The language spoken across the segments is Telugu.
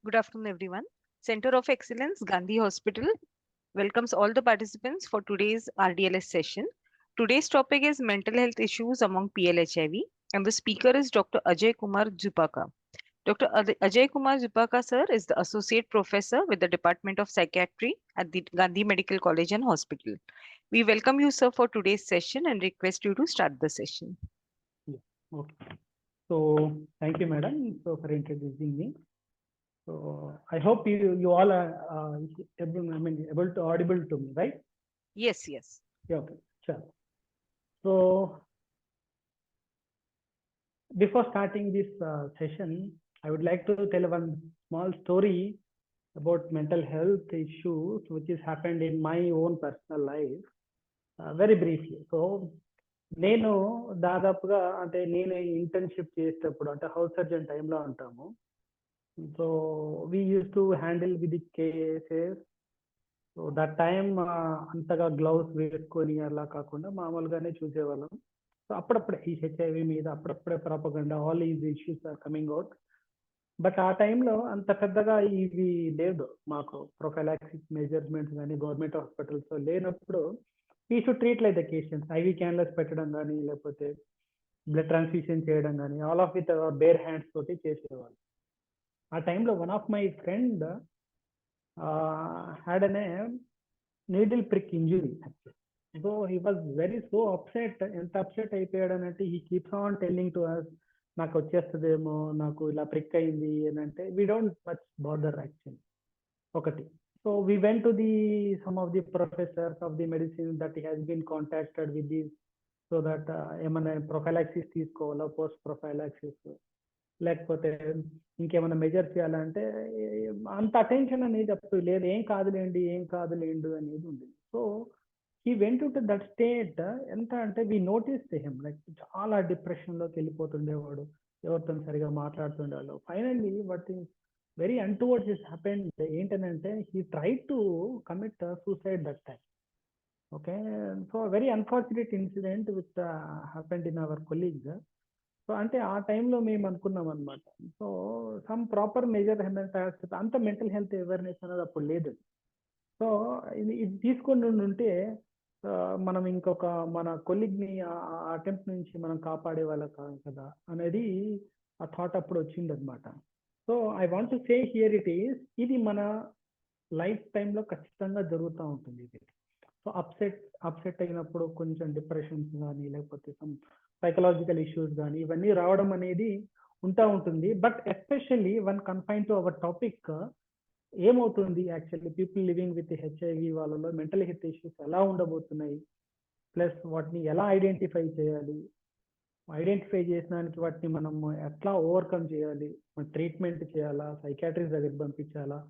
Good afternoon, everyone. Center of Excellence, Gandhi Hospital, welcomes all the participants for today's RDLS session. Today's topic is mental health issues among PLHIV, and the speaker is Dr. Ajay Kumar Jupaka. Dr. Ajay Kumar Jupaka, sir, is the Associate Professor with the Department of Psychiatry at the Gandhi Medical College and Hospital. We welcome you, sir, for today's session and request you to start the session. Yeah. Okay. So thank you, madam, for introducing me. So I hope you all are able to audible to me, right? Yes, yes. Yeah. Okay. Sure. So before starting this session, I would like to tell one small story about mental health issues which has happened in my own personal life. Very briefly. So నేను దాదాపుగా అంటే నేను ఇంటర్న్షిప్ చేసేటప్పుడు అంటే హౌస్ సర్జన్ టైంలో ఉంటాము. So we use to handle with the cases. So that time అంతగా గ్లౌస్ వేసుకొని అలా కాకుండా మామూలుగానే చూసేవాళ్ళం. సో అప్పుడప్పుడే ఈ హెచ్ఐవి మీద అప్పుడప్పుడే propaganda all is issues are coming out. But ఆ టైంలో అంత పెద్దగా ఇవి లేదు మాకు ప్రొఫైలాక్సిస్ మెజర్మెంట్స్ కానీ గవర్నమెంట్ హాస్పిటల్స్ లేనప్పుడు ఈ should treat like the cautions. IV cannulas పెట్టడం కానీ లేకపోతే బ్లడ్ ట్రాన్స్ఫ్యూషన్ చేయడం కానీ all of with bare hands తోటి చేసేవాళ్ళు. ఆ టైంలో one of my friend had an needle prick injury actually. So he was very so upset. ఎంత అప్సెట్ అయిపోయాడు అని అంటే he keeps on telling to us నాకు వచ్చేస్తుందేమో, నాకు ఇలా ప్రిక్ అయింది అని అంటే we don't much bother actually ఒకటి. So we went to the some of the professors of the medicine that has been contacted with the so that ఏమైనా ప్రొఫైలాక్సిస్ తీసుకోవాలా, పోస్ట్ ప్రొఫైలాక్సిస్ లేకపోతే ఇంకేమైనా మెజర్ చేయాలంటే అంత అటెన్షన్ అనేది అప్పుడు లేదు. ఏం కాదులేండి అనేది ఉంది. సో ఈ వెంట్ టు దట్ స్టేట్. ఎంత అంటే వీ నోటీస్ హిమ్ లైక్ చాలా డిప్రెషన్లోకి వెళ్ళిపోతుండేవాడు, ఎవరితో సరిగా మాట్లాడుతుండేవాళ్ళు. Finally what is very untowards is happened ఏంటంటే he try to commit suicide that time. Okay. So very unfortunate incident with happened in our colleague. So అంటే ఆ టైంలో మేము అనుకున్నాం అనమాట. సో సమ్ ప్రాపర్ మెజర్ అంత మెంటల్ హెల్త్ అవేర్నెస్ అనేది అప్పుడు లేదు. సో ఇది తీసుకొని ఉంటే మనం ఇంకొక మన కొలీగ్ని అటెంప్ట్ నుంచి మనం కాపాడే వాళ్ళ కాదు కదా అనేది ఆ థాట్ అప్పుడు వచ్చింది అనమాట. So I want to say here it is, ఇది మన లైఫ్ టైంలో ఖచ్చితంగా జరుగుతూ ఉంటుంది ఇది. సో అప్సెట్ అయినప్పుడు కొంచెం డిప్రెషన్స్ కానీ లేకపోతే సమ్ సైకలాజికల్ ఇష్యూస్ కానీ ఇవన్నీ రావడం అనేది ఉంటా ఉంటుంది. But especially one confine to our topic ఏమవుతుంది actually people living with HIV వాళ్ళలో మెంటల్ హెల్త్ ఇష్యూస్ ఎలా ఉండబోతున్నాయి, ప్లస్ వాటిని ఎలా ఐడెంటిఫై చేయాలి, ఐడెంటిఫై చేసినానికి వాటిని మనం ఎట్లా ఓవర్కమ్ చేయాలి, ట్రీట్మెంట్ చేయాలా, సైకాట్రిస్ట్ దగ్గరికి పంపించాలా,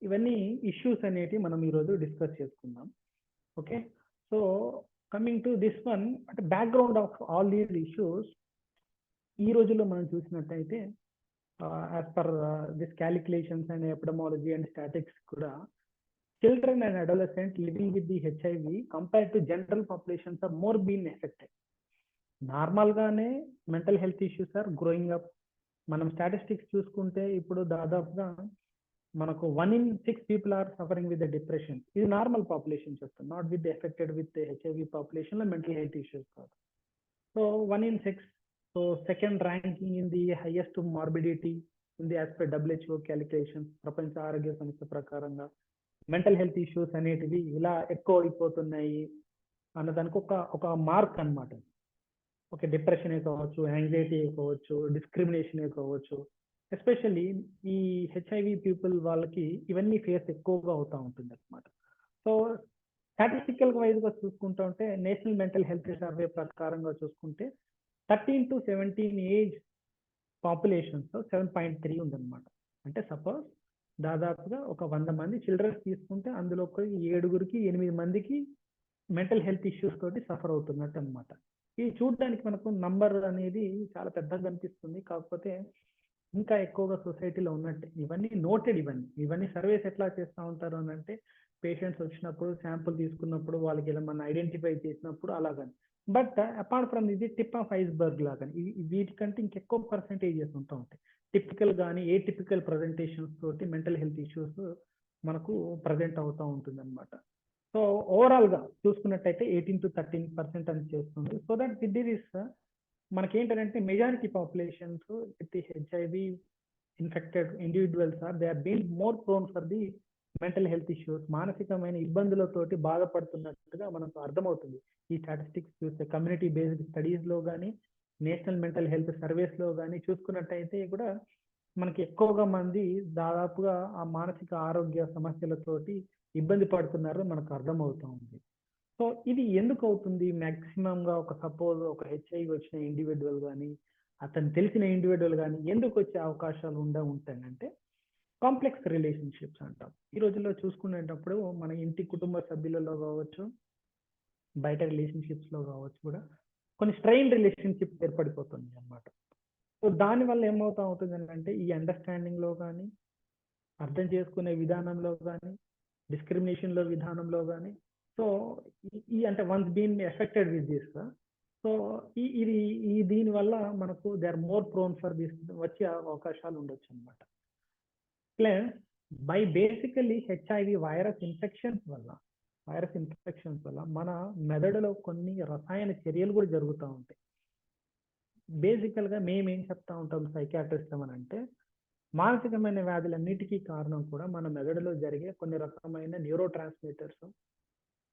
ఇవన్నీ ఇష్యూస్ అనేవి మనం ఈరోజు డిస్కస్ చేసుకుందాం. Okay. So coming to this one అంటే background of all these issues ఈ రోజుల్లో మనం చూసినట్టయితే as per this calculations and epidemiology and statics కూడా children and adolescents living with the HIV compared to general populations are more being affected. నార్మల్గానే mental health issues are growing up. మనం స్టాటిస్టిక్స్ చూసుకుంటే ఇప్పుడు దాదాపుగా మనకు 1 in 6 people are suffering with the depression. ఇది నార్మల్ పాపులేషన్ చెప్తాను, not with affected with HIV పాపులేషన్లో మెంటల్ హెల్త్ ఇష్యూస్ కాదు. So 1 in 6. So second ranking in the highest morbidity in the as per WHO calculations, ప్రపంచ ఆరోగ్య సంస్థ ప్రకారంగా మెంటల్ హెల్త్ ఇష్యూస్ అనేటివి ఇలా ఎక్కువ అయిపోతున్నాయి అన్నదానికి ఒక మార్క్ అనమాట. ఓకే. డిప్రెషన్ కావచ్చు, యాంగ్జైటీ కావచ్చు, డిస్క్రిమినేషన్ కావచ్చు, ఎస్పెషల్లీ ఈ హెచ్ఐవి పీపుల్ వాళ్ళకి ఇవన్నీ ఫేస్ ఎక్కువగా అవుతూ ఉంటుంది అనమాట. సో స్టాటిస్టికల్ వైజ్గా చూసుకుంటూ ఉంటే నేషనల్ మెంటల్ హెల్త్ సర్వే ప్రకారంగా చూసుకుంటే 13 to 17 ఏజ్ పాపులేషన్స్లో 7.3 ఉందన్నమాట. అంటే సపోజ్ దాదాపుగా ఒక 100 మంది చిల్డ్రన్స్ తీసుకుంటే అందులో 7గురికి 8 మందికి మెంటల్ హెల్త్ ఇష్యూస్ తోటి సఫర్ అవుతున్నట్టు అనమాట. ఇది చూడడానికి మనకు నంబర్ అనేది చాలా పెద్దగా కనిపిస్తుంది, కాకపోతే ఇంకా ఎక్కువగా సొసైటీలో ఉన్నట్టు. ఇవన్నీ నోటెడ్, ఇవన్నీ సర్వేస్ ఎట్లా చేస్తూ ఉంటారు అని అంటే పేషెంట్స్ వచ్చినప్పుడు శాంపుల్ తీసుకున్నప్పుడు వాళ్ళకి ఏమైనా ఐడెంటిఫై చేసినప్పుడు అలాగని. బట్ అపార్ట్ ఫ్రమ్ ఇది టిప్ ఆఫ్ ఐస్బర్గ్ లాగా వీటికంటే ఇంకెక్కువ పర్సెంటేజెస్ ఉంటూ ఉంటాయి. టిపికల్ కానీ ఏటిపికల్ ప్రజెంటేషన్స్ తోటి మెంటల్ హెల్త్ ఇష్యూస్ మనకు ప్రజెంట్ అవుతూ ఉంటుంది అనమాట. సో ఓవరాల్గా చూసుకున్నట్టయితే 18 to 13% అని చేస్తుంది. సో దట్ దిస్ ఇస్ మనకేంటంటే majority populations with HIV infected individuals they are being more prone for the mental health issues. మానసికమైన ఇబ్బందులతోటి బాధపడుతున్నట్టుగా మనకు అర్థమవుతుంది ఈ స్టాటిస్టిక్స్ చూస్తే. కమ్యూనిటీ బేస్డ్ స్టడీస్లో కానీ నేషనల్ మెంటల్ హెల్త్ సర్వేస్లో కానీ చూసుకున్నట్టయితే కూడా మనకి ఎక్కువగా మంది దాదాపుగా ఆ మానసిక ఆరోగ్య సమస్యలతోటి ఇబ్బంది పడుతున్నారు మనకు అర్థమవుతూ ఉంది. సో ఇది ఎందుకు అవుతుంది? మ్యాక్సిమంగా ఒక సపోజ్ ఒక హెచ్ఐవి వచ్చిన ఇండివిజువల్ కానీ అతను తెలిసిన ఇండివిజువల్ కానీ ఎందుకు వచ్చే అవకాశాలు ఉంటాయంటే కాంప్లెక్స్ రిలేషన్షిప్స్ అంటాం. ఈ రోజుల్లో చూసుకునేటప్పుడు మన ఇంటి కుటుంబ సభ్యులలో కావచ్చు, బయట రిలేషన్షిప్స్లో కావచ్చు కూడా కొన్ని స్ట్రెయిన్ రిలేషన్షిప్స్ ఏర్పడిపోతుంది అనమాట. సో దానివల్ల ఏమవుతా ఉంటుంది అంటే ఈ అండర్స్టాండింగ్లో కానీ, అర్థం చేసుకునే విధానంలో కానీ, డిస్క్రిమినేషన్లో విధానంలో కానీ, సో ఈ అంటే once been affected with this, so ఈ దీనివల్ల మనకు they are more prone for this వచ్చే అవకాశాలు ఉండొచ్చు అనమాట. Plus by basically HIV virus infections వల్ల మన మెదడులో కొన్ని రసాయన చర్యలు కూడా జరుగుతూ ఉంటాయి. బేసికల్గా మేమేం చెప్తా ఉంటాం సైకాట్రిస్ట్ అని అంటే, మానసికమైన వ్యాధులన్నిటికీ కారణం కూడా మన మెదడులో జరిగే కొన్ని రకమైన న్యూరో ట్రాన్స్మిటర్స్,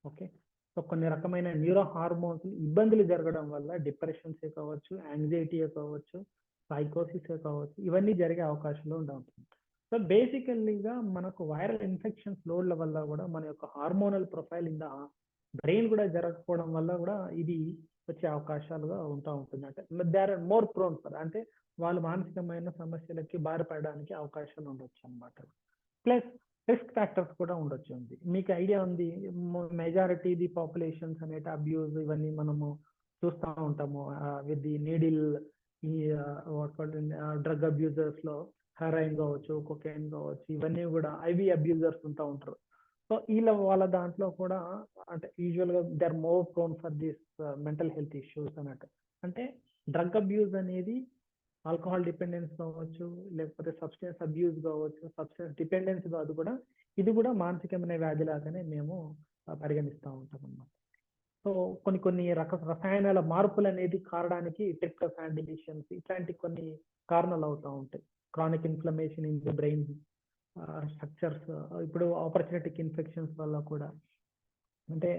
ఓకే, సో కొన్ని రకమైన న్యూరో హార్మోన్స్ ఇబ్బందులు జరగడం వల్ల డిప్రెషన్సే కావచ్చు, యాంగ్జైటీయే కావచ్చు, సైకోసిసే కావచ్చు, ఇవన్నీ జరిగే అవకాశాలు ఉంటుంది. సో బేసికల్లీగా మనకు వైరల్ ఇన్ఫెక్షన్స్ లోడ్ల వల్ల కూడా మన యొక్క hormonal profile in the brain కూడా జరగకపోవడం వల్ల కూడా ఇది వచ్చే అవకాశాలుగా ఉంటుంది. అంటే they are more prone for, అంటే వాళ్ళు మానసికమైన సమస్యలకి బారిపడడానికి అవకాశాలు ఉండొచ్చు అనమాట. ప్లస్ రిస్క్ ఫ్యాక్టర్స్ కూడా ఉండొచ్చు. మీకు ఐడియా ఉంది, మెజారిటీ ది పాపులేషన్స్ అనేటి అబ్యూజ్ ఇవన్నీ మనము చూస్తూ ఉంటాము. విత్ ది నీడిల్, ఈ డ్రగ్ అబ్యూజర్స్ లో హెరాయిన్ కావచ్చు, కొకైన్ కావచ్చు, ఇవన్నీ కూడా ఐవి అబ్యూజర్స్ ఉంటారు. సో వాళ్ళ దాంట్లో కూడా అంటే యూజువల్గా they are more prone for this mental health issues అన్నట్టు. అంటే డ్రగ్ అబ్యూజ్ అనేది ఆల్కహాల్ డిపెండెన్స్ కావచ్చు, లేకపోతే సబ్స్టెన్స్ అబ్యూజ్ కావచ్చు, సబ్స్టెన్స్ డిపెండెన్స్ కాదు కూడా, ఇది కూడా మానసికమైన వ్యాధి లాగానే మేము పరిగణిస్తూ ఉంటాం అన్నమాట. సో కొన్ని రసాయనాల మార్పులు అనేది కారణానికి ట్రిప్టోఫాన్ డిలీషన్స్ ఇట్లాంటి కొన్ని కారణాలు అవుతూ ఉంటాయి. Chronic inflammation in the brain structures, ఇప్పుడు ఆపర్చునిటిక్ ఇన్ఫెక్షన్స్ వల్ల కూడా అంటే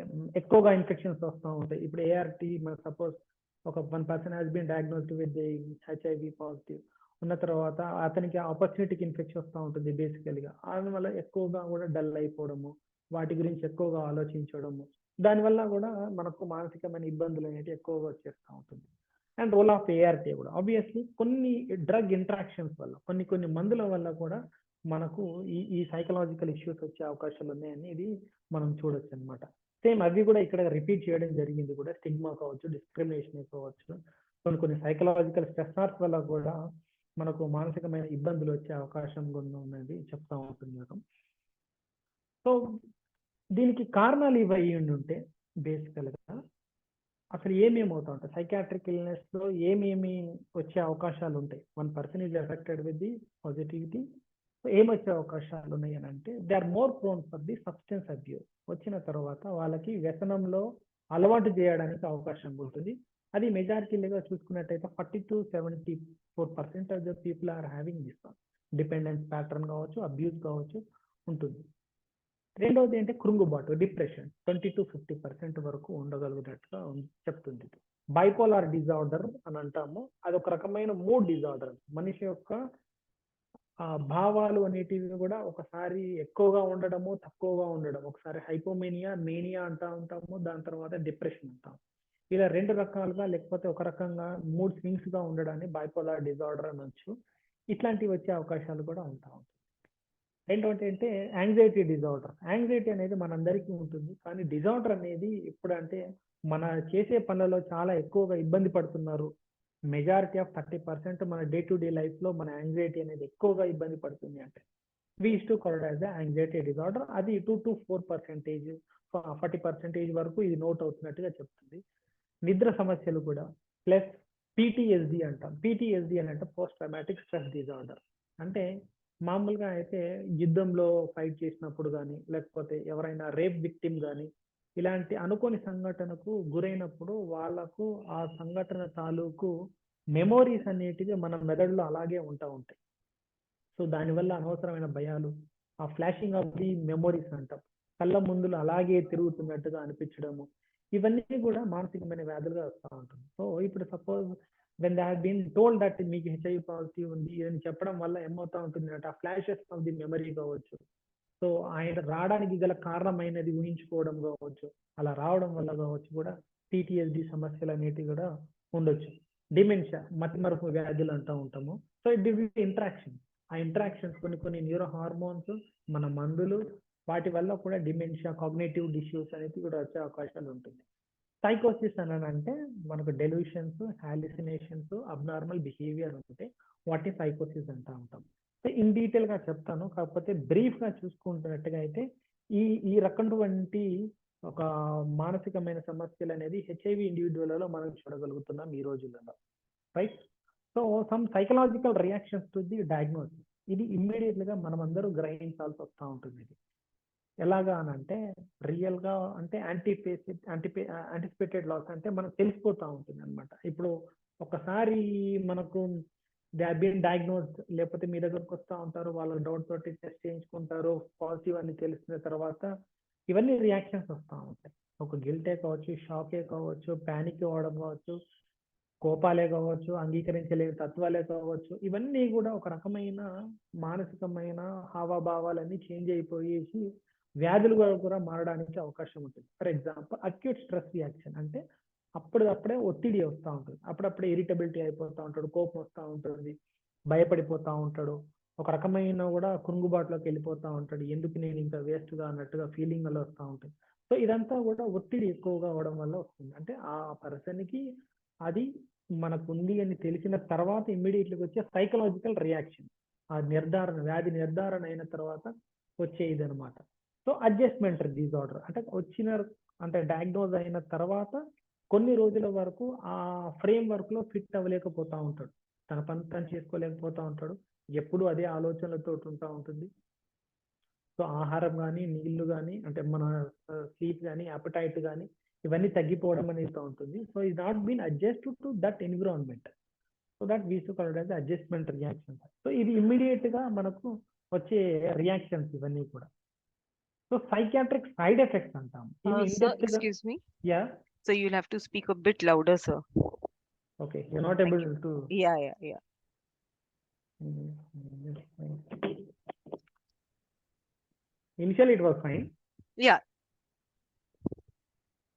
ఎక్కువగా ఇన్ఫెక్షన్స్ వస్తూ ఉంటాయి. ఇప్పుడు ఏఆర్టీ సపోజ్ ఒక 1 person has been diagnosed with the HIV positive ఉన్న తర్వాత అతనికి ఆపర్చునిటిక్ ఇన్ఫెక్షన్ వస్తూ ఉంటుంది బేసికల్గా. దానివల్ల ఎక్కువగా కూడా డల్ అయిపోవడము, వాటి గురించి ఎక్కువగా ఆలోచించడము, దానివల్ల కూడా మనకు మానసికమైన ఇబ్బందులు అనేవి ఎక్కువగా వచ్చేస్తూ ఉంటుంది. అండ్ రోల్ ఆఫ్ ఏఆర్టీ కూడా ఆబ్వియస్లీ కొన్ని డ్రగ్ ఇంటరాక్షన్స్ వల్ల, కొన్ని మందుల వల్ల కూడా మనకు ఈ సైకలాజికల్ ఇష్యూస్ వచ్చే అవకాశాలు ఉన్నాయని ఇది మనం చూడొచ్చు అనమాట. సేమ్ అవి కూడా ఇక్కడ రిపీట్ చేయడం జరిగింది కూడా, స్టిగ్మా కావచ్చు, డిస్క్రిమినేషన్ కావచ్చు, కొన్ని సైకలాజికల్ స్ట్రెస్సర్స్ వల్ల కూడా మనకు మానసికమైన ఇబ్బందులు వచ్చే అవకాశం ఉన్నది చెప్తా ఉంటున్నాను. సో దీనికి కారణాలు ఇవి అయ్యి ఉంటే బేసికల్గా అసలు ఏమేమి అవుతా ఉంటాయి, సైకాట్రిక్ ఇల్నెస్ లో ఏమేమి వచ్చే అవకాశాలు ఉంటాయి. 1 person is affected with the positivity, ఏమొచ్చే అవకాశాలు ఉన్నాయి అని అంటే they are more prone for the substance abuse. వచ్చిన తర్వాత వాళ్ళకి వ్యసనంలో అలవాటు చేయడానికి అవకాశం ఉంటుంది. అది మెజారిటీగా చూసుకున్నట్టయితే 40 to 74% of the people are having this dependence pattern కావచ్చు, అబ్యూస్ కావచ్చు ఉంటుంది. రెండవది అంటే కృంగుబాటు, డిప్రెషన్ 20 to 50% వరకు ఉండగలుగునట్టుగా చెప్తుంది. బైపోలార్ డిజార్డర్ అని అంటాము, అదొక రకమైన మూడ్ డిజార్డర్. మనిషి యొక్క భావాలు అనేటివి కూడా ఒకసారి ఎక్కువగా ఉండడము, తక్కువగా ఉండడం, ఒకసారి హైపోమేనియా, మేనియా అంటూ ఉంటాము, దాని తర్వాత డిప్రెషన్ అంటాము. ఇలా 2 రకాలుగా లేకపోతే ఒక రకంగా మూడ్ స్వింగ్స్ గా ఉండడాన్ని బైపోలార్ డిజార్డర్ అనొచ్చు. ఇట్లాంటివి వచ్చే అవకాశాలు కూడా ఉంటా ఉంటాయి. రెండోటి అంటే యాంగ్జైటీ డిజార్డర్. యాంగ్జైటీ అనేది మనందరికీ ఉంటుంది, కానీ డిజార్డర్ అనేది ఎప్పుడంటే మన చేసే పనులలో చాలా ఎక్కువగా ఇబ్బంది పడుతున్నారు. మెజారిటీ ఆఫ్ 30% మన డే టు డే లైఫ్ లో మన యాంగ్జైటీ అనేది ఎక్కువగా ఇబ్బంది పడుతుంది అంటే we use to call it as anxiety disorder. అది 2 to 4%, 40% వరకు ఇది నోట్ అవుతున్నట్టుగా చెప్తుంది. నిద్ర సమస్యలు కూడా, ప్లస్ PTSD అంటాం. PTSD అని అంటే పోస్ట్ ట్రామాటిక్ స్ట్రెస్ డిజార్డర్. అంటే మామూలుగా అయితే యుద్ధంలో ఫైట్ చేసినప్పుడు కానీ, లేకపోతే ఎవరైనా రేప్ విక్టిమ్ కానీ, ఇలాంటి అనుకోని సంఘటనకు గురైనప్పుడు వాళ్ళకు ఆ సంఘటన తాలూకు మెమోరీస్ అనేటివి మన మెదడులో అలాగే ఉంటాయి. సో దానివల్ల అనవసరమైన భయాలు, ఆ ఫ్లాషింగ్ ఆఫ్ ది మెమోరీస్ అంటాం, కళ్ళ ముందులో అలాగే తిరుగుతున్నట్టుగా అనిపించడము, ఇవన్నీ కూడా మానసికమైన వ్యాధులుగా వస్తూ ఉంటుంది. సో ఇప్పుడు suppose when they have been told that మీకు HIV పాజిటివ్ ఉంది అని చెప్పడం వల్ల ఏమవుతా ఉంటుంది అంటే ఆ ఫ్లాషెస్ ఆఫ్ ది మెమరీ కావచ్చు, సో ఆయన రావడానికి గల కారణమైనది ఊహించుకోవడం కావచ్చు, అలా రావడం వల్ల కావచ్చు కూడా PTSD సమస్యలు అనేటివి కూడా ఉండొచ్చు. డిమెన్షియా, మతిమరుపు వ్యాధులు అంటూ ఉంటాము. సో ఇట్ ఇస్ ఇంట్రాక్షన్, ఆ ఇంట్రాక్షన్స్ కొన్ని న్యూరో హార్మోన్స్, మన మందులు, వాటి వల్ల కూడా డిమెన్షియా, కాగ్నేటివ్ డిష్యూస్ అనేది కూడా వచ్చే అవకాశాలు ఉంటుంది. సైకోసిస్ అని అంటే మనకు డెల్యూషన్స్, హాలిసినేషన్స్, అబ్నార్మల్ బిహేవియర్ ఉంటే వాటిని సైకోసిస్ అంటూ ఉంటాం. సో ఇన్ డీటెయిల్ గా చెప్తాను, కాకపోతే బ్రీఫ్ గా చూసుకుంటున్నట్టుగా అయితే ఈ రకమైనటువంటి ఒక మానసికమైన సమస్యలు అనేది HIV ఇండివిజువల్లో మనం చూడగలుగుతున్నాం ఈ రోజులలో, right? So some psychological reactions to the diagnosis, ఇది ఇమ్మీడియట్ గా మనం అందరూ గ్రహించాల్సి వస్తూ ఉంటుంది. ఇది ఎలాగా అని అంటే రియల్ గా అంటే యాంటిసిపేటెడ్ లాస్ అంటే మనకు తెలిసిపోతూ ఉంటుంది అనమాట. ఇప్పుడు ఒకసారి మనకు దే హావ్ బీన్ డయాగ్నోస్డ్, లేకపోతే మీ దగ్గరకు వస్తూ ఉంటారు, వాళ్ళ డౌట్ తోటి టెస్ట్ చేయించుకుంటారు, పాజిటివ్ అని తెలిసిన తర్వాత ఇవన్నీ రియాక్షన్స్ వస్తూ ఉంటాయి. ఒక గిల్టే కావచ్చు, షాకే కావచ్చు, ప్యానిక్ అవ్వడం కావచ్చు, కోపాలే కావచ్చు, అంగీకరించలేని తత్వాలే కావచ్చు, ఇవన్నీ కూడా ఒక రకమైన మానసికమైన హావభావాలన్నీ చేంజ్ అయిపోయేసి వ్యాధులుగా కూడా మారడానికి అవకాశం ఉంటుంది. For example acute stress reaction అంటే అప్పుడప్పుడే ఒత్తిడి వస్తూ ఉంటుంది, అప్పుడప్పుడే ఇరిటబిలిటీ అయిపోతూ ఉంటాడు, కోపం వస్తూ ఉంటుంది, భయపడిపోతూ ఉంటాడు, ఒక రకమైన కూడా కృంగుబాటులోకి వెళ్ళిపోతూ ఉంటాడు, ఎందుకు నేను ఇంకా వేస్ట్గా అన్నట్టుగా ఫీలింగ్ వల్ల వస్తూ ఉంటుంది. సో ఇదంతా కూడా ఒత్తిడి ఎక్కువగా అవడం వల్ల వస్తుంది. అంటే ఆ పర్సన్కి అది మనకు ఉంది అని తెలిసిన తర్వాత ఇమ్మీడియట్గా వచ్చే సైకలాజికల్ రియాక్షన్, ఆ నిర్ధారణ, వ్యాధి నిర్ధారణ అయిన తర్వాత వచ్చే ఇది అనమాట. సో అడ్జస్ట్మెంట్ డిజార్డర్ అంటే అంటే డయాగ్నోజ్ అయిన తర్వాత కొన్ని రోజుల వరకు ఆ ఫ్రేమ్ వర్క్ లో ఫిట్ అవ్వలేకపోతా ఉంటాడు, తన పని తను చేసుకోలేకపోతా ఉంటాడు, ఎప్పుడు అదే ఆలోచనలతో ఉంటా ఉంటుంది. సో ఆహారం కానీ, నీళ్లు కానీ, అంటే మన స్లీప్ కానీ, అపటైట్ కానీ, ఇవన్నీ తగ్గిపోవడం అనేది ఉంటుంది. So it not been adjust to that environment, so that we to call as adjustment reaction. So ఇది ఇమ్మీడియట్ గా మనకు వచ్చే రియాక్షన్స్ ఇవన్నీ కూడా. సో సైకియాట్రిక్ సైడ్ ఎఫెక్ట్స్ అంటాం ఇవి Sir, excuse me. Yeah So you'll have to speak a bit louder, sir. Okay, you not Thank able you. To Yeah. Initial it was fine. Yeah.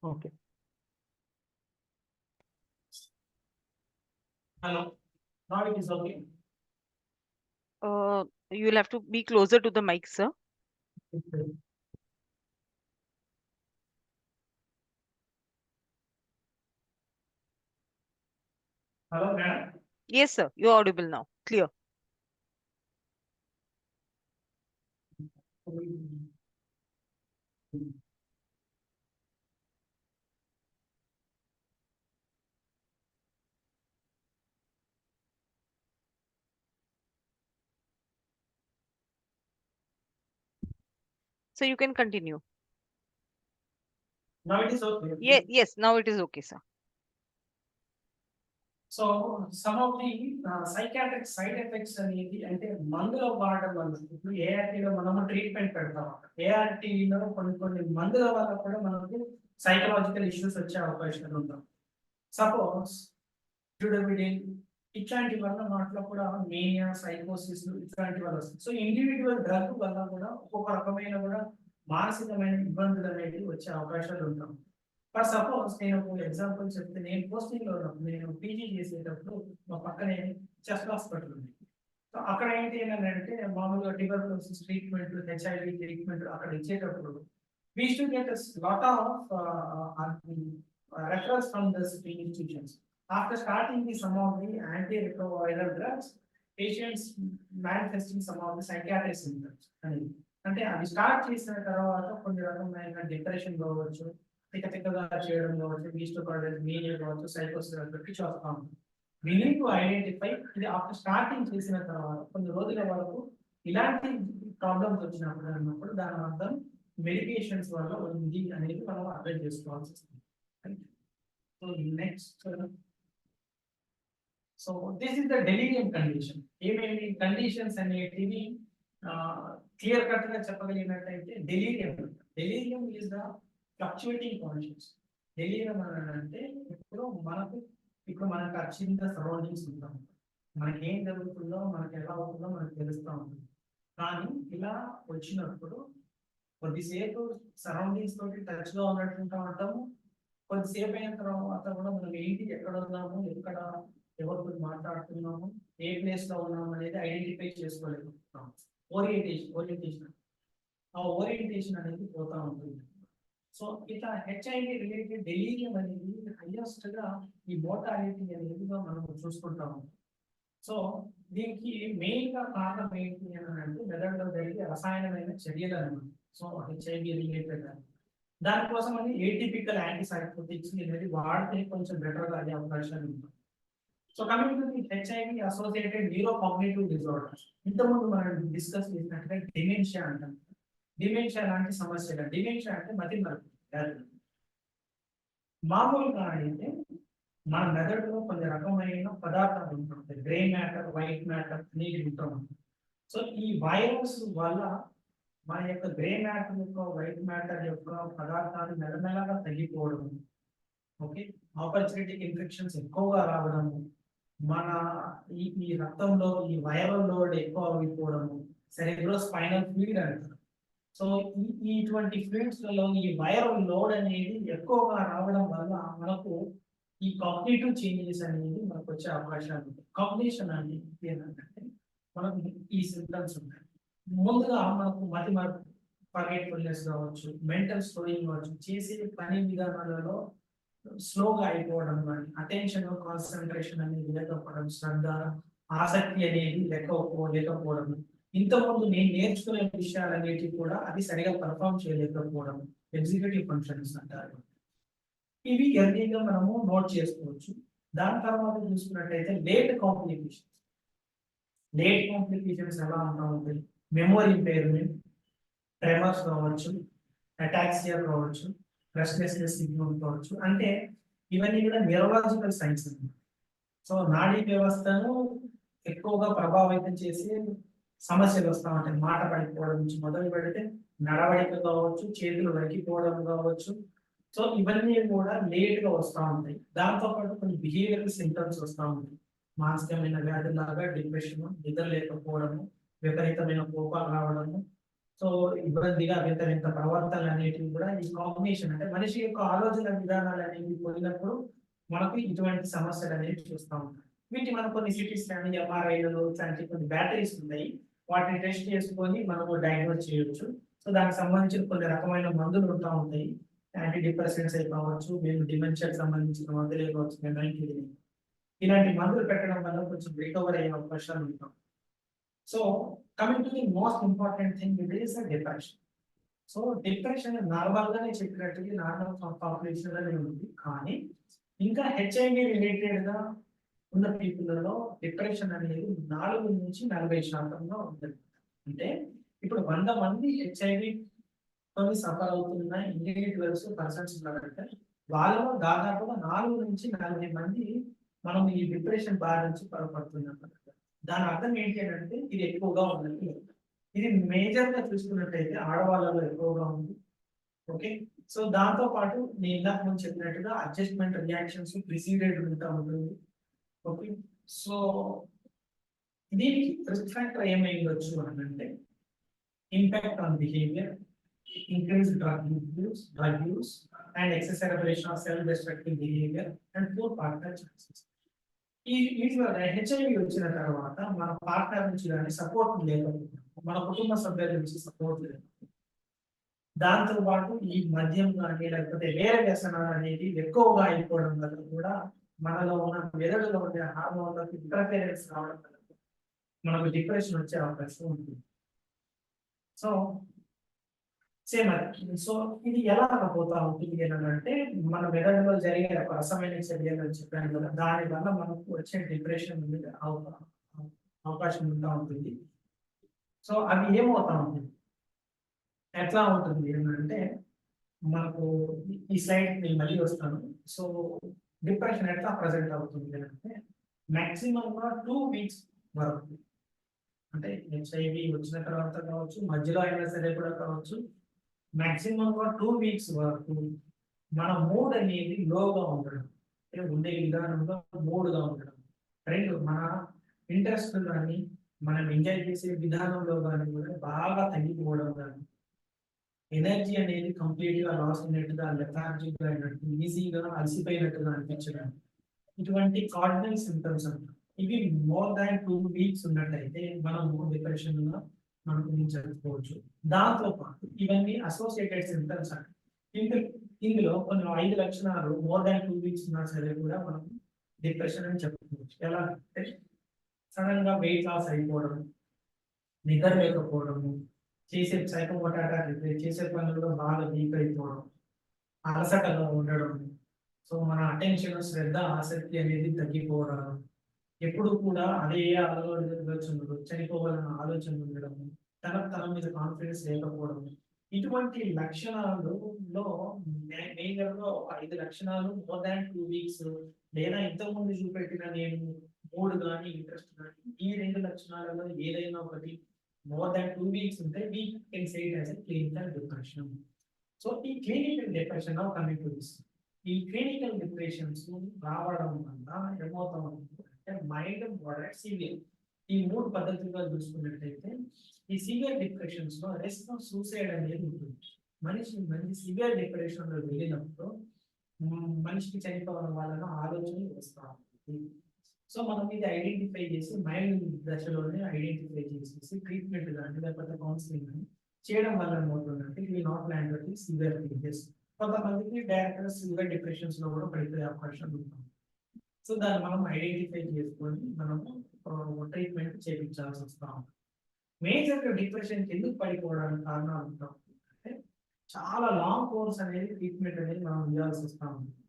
Okay. Hello. Now it is okay. You'll have to be closer to the mic, sir. Hello, madam. Yes, sir. You're audible now. Clear. So you can continue. Now it is okay. Yes, now it is okay, sir. So some of the psychiatric side effects అనేది అంటే మందుల వాడడం వల్ల ఇప్పుడు ఏఆర్టీలో మనము ట్రీట్మెంట్ పెడతాం. ఏఆర్టీలో కొన్ని మందుల వల్ల కూడా మనకు సైకలాజికల్ ఇష్యూస్ వచ్చే అవకాశాలు ఉంటాయి. సపోజ్ డ్యూడబిడిన్ ఇట్లాంటి వల్ల వాటిలో కూడా మేనియా, సైకోసిస్ ఇట్లాంటి వల్ల వస్తుంది. సో ఇండివిజువల్ డ్రగ్ వల్ల కూడా ఒక్కొక్క రకమైన కూడా మానసికమైన ఇబ్బందులు అనేవి వచ్చే అవకాశాలు ఉంటాయి. ఫర్ సపోజ్ నేను ఒక ఎగ్జాంపుల్ చెప్తే, నేను పోస్టింగ్ లో ఉన్నప్పుడు, నేను పీజీ చేసేటప్పుడు మా పక్కనే చెస్ట్ హాస్పిటల్ ఉంది. సో అక్కడ ఏంటి అంటే మామూలుగా ట్యూబర్కులోసిస్ ట్రీట్మెంట్, HIV ట్రీట్మెంట్ అక్కడ ఇచ్చేటప్పుడు we used to get a lot of referrals from the institutions. After starting some of the antiretroviral drugs, patients manifesting some of the psychiatric symptoms. అంటే అది స్టార్ట్ చేసిన తర్వాత కొన్ని రకమైన డిప్రెషన్ కావచ్చు, తిక్కగా చేయడం కావచ్చు, మీనియా కావచ్చు, సైకోసిస్ చూస్తాం. we need to identify ఇది ఆఫ్టర్ స్టార్టింగ్ చేసిన తర్వాత కొన్ని రోజుల వరకు ఇలాంటి ప్రాబ్లమ్స్ వచ్చినప్పుడు అన్నప్పుడు దాని అర్థం మెడికేషన్స్ వల్ల ఉంది అనేది మనం అర్థం చేసుకోవాల్సి వస్తుంది. So next, so this is the delirium condition. ఏమేమి కండిషన్స్ అనేటివి క్లియర్ కట్ గా చెప్పగలిగినట్టయితే delirium is the fluctuating conscious. Delirium అంటే ఇప్పుడు మనకు చిన్న సరౌండింగ్స్ ఉంటాం, మనకి ఏం జరుగుతుందో మనకి ఎలా అవుతుందో మనకు తెలుస్తూ ఉంటుంది. కానీ ఇలా వచ్చినప్పుడు కొద్దిసేపు సరౌండింగ్స్ తోటి టచ్ గా ఉన్నట్టు ఉంటాము, కొద్దిసేపు అయిన తర్వాత కూడా మనం ఏంటి, ఎక్కడ ఉన్నాము, ఎక్కడ ఎవరితో మాట్లాడుతున్నాము, ఏ ప్లేస్ లో ఉన్నాము అనేది ఐడెంటిఫై చేసుకోలేకపోతున్నాము. ఓరియంటేషన్ ఆ ఓరియంటేషన్ అనేది పోతా ఉంటుంది. సో ఇట్లా హెచ్ఐవి రిలేటెడ్ డెలీరియం అనేది హైయెస్ట్ గా ఈ మోర్టాలిటీ అనేది మనం చూసుకుంటాము. సో దీనికి మెయిన్ గా కారణం ఏంటి అని అంటే మెదడులో జరిగే రసాయనమైన చర్యలు అన్నమాట. సో హెచ్ఐవి రిలేటెడ్ దానికోసం అని ఏటిపికల్ యాంటీసైకోటిక్స్ అనేది వాడితే కొంచెం బెటర్ గా అయ్యే అవకాశాలు ఉంటాయి. So coming to the HIV associated neuro cognitive disorders, ఇంతకుముందు మనం డిస్కస్ చేసినట్టుగా డిమెన్షియా అంటాం. డిమెన్షియా లాంటి సమస్యలు, డిమెన్షియా అంటే మతిమరుపు. మామూలుగా అయితే మన మెదడులో కొన్ని రకమైన పదార్థాలు ఉంటుంటాయి, గ్రే మ్యాటర్, వైట్ మ్యాటర్ అనేది ఉంటాం. సో ఈ వైరస్ వల్ల మన యొక్క గ్రే మ్యాటర్ యొక్క, వైట్ మ్యాటర్ యొక్క పదార్థాలు మెల్లమెల్లగా తగ్గిపోవడం, ఓకే, ఆపర్చునిటీ ఇన్ఫెక్షన్స్ ఎక్కువగా రావడము, మన ఈ రక్తంలో ఈ వైరల్ లోడ్ ఎక్కువ అయిపోవడము, సెరెబ్రోస్పైనల్ ఫ్లూయిడ్ అంటారు. సో ఇటువంటి ఫ్లూయిడ్స్ లలో ఈ వైరల్ లోడ్ అనేది ఎక్కువగా రావడం వల్ల మనకు ఈ కాగ్నిటివ్ చేంజెస్ అనేది మనకు వచ్చే అవకాశాలు ఉంటాయి. కాగ్నిషన్ అనేది ఏంటంటే మనకు ఈ సింప్టమ్స్ ఉంటాయి. ముందుగా మనకు మతిమరుపు, ఫర్గెట్ఫుల్నెస్ కావచ్చు, మెంటల్ స్టోరింగ్ కావచ్చు, చేసే పని విధానాలలో స్లోగా అయిపోవడం, కానీ అటెన్షన్ కాన్సన్ట్రేషన్ అనేది లేకపోవడం, శ్రద్ధ ఆసక్తి అనేది లేకపోవడం, ఇంతకుముందు నేను నేర్చుకునే విషయాలు అనేవి కూడా అది సరిగా పర్ఫామ్ చేయలేకపోవడం, ఎగ్జిక్యూటివ్ ఫంక్షన్స్ అంటారు. ఇవి ఎర్లీగా మనము నోట్ చేసుకోవచ్చు. దాని తర్వాత చూసుకున్నట్టయితే లేట్ కాంప్లికేషన్స్ ఎలా ఉంటాయి, మెమొరీ ఇంపైర్మెంట్, ట్రెమర్స్ కావచ్చు, అటాక్సియా కావచ్చు, రెస్ట్లెస్నెస్ సిండ్రోమ్ కావచ్చు. అంటే ఇవన్నీ కూడా న్యూరలాజికల్ సైన్స్ అన్నమాట. సో నాడీ వ్యవస్థను ఎక్కువగా ప్రభావితం చేసే సమస్యలు వస్తూ ఉంటాయి. మాట పడిపోవడం నుంచి మొదలు పెడితే నడవడిక కావచ్చు, చేతులు వణికిపోవడం కావచ్చు. సో ఇవన్నీ కూడా లేట్ గా వస్తూ ఉంటాయి. దాంతో పాటు కొన్ని బిహేవియరల్ సింప్టమ్స్ వస్తూ ఉంటాయి. మానసికమైన వ్యాధులాగా డిప్రెషన్, నిద్ర లేకపోవడము, విపరీతమైన కోపాలు రావడము, సో ఇబ్బందిగా వింత ప్రవర్తనలు అనేటివి కూడా ఈ కాంబినేషన్, అంటే మనిషి యొక్క ఆలోచన విధానాలు అనేవి పోయినప్పుడు మనకు ఇటువంటి సమస్యలు అనేవి చూస్తూ ఉంటాయి. వీటి మనం కొన్ని సిటీ స్కాన్, ఎంఆర్ఐలు లాంటి కొన్ని బ్యాటరీస్ ఉన్నాయి, వాటిని టెస్ట్ చేసుకొని మనము డయాగ్నోస్ చేయొచ్చు. సో దానికి సంబంధించిన కొన్ని రకమైన మందులు ఉంటా ఉంటాయి, యాంటీ డిప్రెసెంట్స్ కావచ్చు, మేము డిమెన్షియాకి సంబంధించిన మందులే కావచ్చు, ఇలాంటి మందులు పెట్టడం వల్ల కొంచెం రికవర్ అయ్యే అవకాశాలు ఉంటాం. So coming to the most important thing it is depression. So depression normal గానే చెప్పినట్టుగా నార్మల్ పాపులేషన్ లోనే ఉంది, కానీ ఇంకా హెచ్ఐవి రిలేటెడ్ గా ఉన్న పీపుల్లో డిప్రెషన్ అనేది 4 నుంచి 40% ఉంటుంది. అంటే ఇప్పుడు 100 మంది హెచ్ఐవి సఫర్ అవుతున్న ఇండివిజువల్స్ పర్సన్స్ ఉన్నారంటే వాళ్ళలో దాదాపుగా 4 నుంచి 40 మంది మనం ఈ డిప్రెషన్ బారి నుంచి పడుతున్నాం. దాని అర్థం ఏంటి అంటే ఇది ఎక్కువగా ఉన్నది. ఇది మేజర్ గా చూసుకున్నట్టయితే ఆడవాళ్ళలో ఎక్కువగా ఉంది. ఓకే, సో దాంతో పాటు నేను ఇందాక ముందు చెప్పినట్టుగా అడ్జస్ట్మెంట్ రియాక్షన్స్ ప్రిసీడెడ్ ఉంటా ఉంటుంది. ఓకే, సో దీనికి రిస్క్ ఫ్యాక్టర్ ఏమై ఉండొచ్చు అని అంటే impact on behaviour, increased drug use and exacerbation of self-destructive behavior and poor partner chances. HIV వచ్చిన తర్వాత మన పార్ట్నర్ నుంచి కానీ సపోర్ట్ లేకపోతే, మన కుటుంబ సభ్యుల నుంచి సపోర్ట్ లేకపోతే, దాంతో పాటు ఈ మద్యం కానీ లేకపోతే వేరే వ్యసనాలు అనేది ఎక్కువగా అయిపోవడం వల్ల కూడా మనలో ఉన్న మెదడులో ఉండే హార్మోన్లకు ఇంటర్ఫిరెన్స్ రావడం వల్ల మనకు డిప్రెషన్ వచ్చే అవకాశం ఉంటుంది. సో సేమ్ అది. సో ఇది ఎలా పోతా ఉంటుంది అని అంటే మన మెదడులో జరిగే ఒక రసమైన చర్యలు అని చెప్పాను కదా, దాని వల్ల మనకు వచ్చే డిప్రెషన్ అవకాశం ఉంటా ఉంటుంది. సో అవి ఏమవుతా ఉంటుంది, ఎట్లా ఉంటుంది అని అంటే మనకు ఈ స్లైడ్ నేను మళ్ళీ వస్తాను. సో డిప్రెషన్ ఎట్లా ప్రజెంట్ అవుతుంది అంటే మాక్సిమం గా 2 వీక్స్ వరకు, అంటే హెచ్ఐవి వచ్చిన తర్వాత కావచ్చు, మధ్యలో అయినా సరే కూడా కావచ్చు, మాక్సిమం గా 2 వీక్స్ వరకు మన మూడ్ అనేది లోగా ఉండడం, అంటే ఉండే విధానంలో మూడ్గా ఉండడం. రెండు, మన ఇంట్రెస్ట్ కానీ మనం ఎంజాయ్ చేసే విధానంలో కానీ కూడా బాగా తగ్గిపోవడం కానీ, ఎనర్జీ అనేది కంప్లీట్ గా లాస్ అయినట్టుగా, లెథార్జిక్ గా అయినట్టు, ఈజీగా అలసిపోయినట్టుగా అనిపించడం, ఇటువంటి కార్డినల్ సింటమ్స్ అంటారు. ఇవి మోర్ దాన్ 2 వీక్స్ ఉన్నట్టయితే మనం డిప్రెషన్ గా మనం చెప్పుకోవచ్చు. దాంతో పాటు ఇవన్నీ అసోసియేటెడ్ సింటమ్స్ అంటారు. ఇందులో కొన్ని 5 లక్షణాలు మోర్ దాన్ 2 వీక్స్ ఉన్నా సరే కూడా మనం డిప్రెషన్ అని చెప్పుకోవచ్చు. ఎలా అంటే సడన్ గా వెయిట్ లాస్ అయిపోవడం, నిద్ర లేకపోవడము, చేసే చేసే పనుల్లో బాగా వీక్ అయిపోవడం, అలసటగా ఉండడం, సో మన అటెన్షన్, శ్రద్ధ, ఆసక్తి అనేది తగ్గిపోవడం, ఎప్పుడు కూడా అదే ఆలోచనలు, చనిపోవాలన్న ఆలోచన ఉండడం, తన మీద కాన్ఫిడెన్స్ లేకపోవడం, ఇటువంటి లక్షణాలలో మేజర్ గా 5 లక్షణాలు మోర్ దాన్ 2 వీక్స్ లేదా ఇంతకుముందు చూపెట్టిన నేను మూడ్ కానీ ఇంట్రెస్ట్ కానీ ఈ 2 లక్షణాలలో ఏదైనా ఒకటి మోర్ దాన్ 2 వీక్స్ ఉంటే we can say it as a clinical depression. So ఈ clinical depression coming to this, ఈ క్లినికల్ డిప్రెషన్స్ రావడం వల్ల ఏమవుతా ఉంటుంది అంటే మైల్డ్, మోడరేట్, సివియర్, ఈ 3 పద్ధతులుగా చూసుకున్నట్టయితే ఈ సివియర్ డిప్రెషన్స్ లో రిస్క్ ఆఫ్ సూసైడ్ అనేది ఉంటుంది. మంచి సివియర్ డిప్రెషన్ లో వెళ్ళినప్పుడు మనిషికి చనిపోవడం వలన ఆలోచనలు వస్తూ ఉంటుంది. సో మనం ఇది ఐడెంటిఫై చేసి మైల్డ్ దశలోనే ఐడెంటిఫై చేసేసి ట్రీట్మెంట్ కానీ లేకపోతే కౌన్సిలింగ్ కానీ చేయడం వల్ల ఏమవుతుందంటే ఇవి నాట్ ల్యాండ్ సివియర్ కేసెస్. కొంతమందికి డైరెక్ట్ సివియర్ డిప్రెషన్స్ లో కూడా పడిపోయే అవకాశం ఉంటుంది. సో దాన్ని మనం ఐడెంటిఫై చేసుకొని మనము ట్రీట్మెంట్ చేయించాల్సి వస్తా ఉంటుంది. మేజర్ డిప్రెషన్ ఎందుకు పడిపోవడానికి కారణాలు ఉంటాం అంటే చాలా లాంగ్ కోర్స్ అనేది ట్రీట్మెంట్ అనేది మనం ఇవ్వాల్సి వస్తా ఉంటుంది.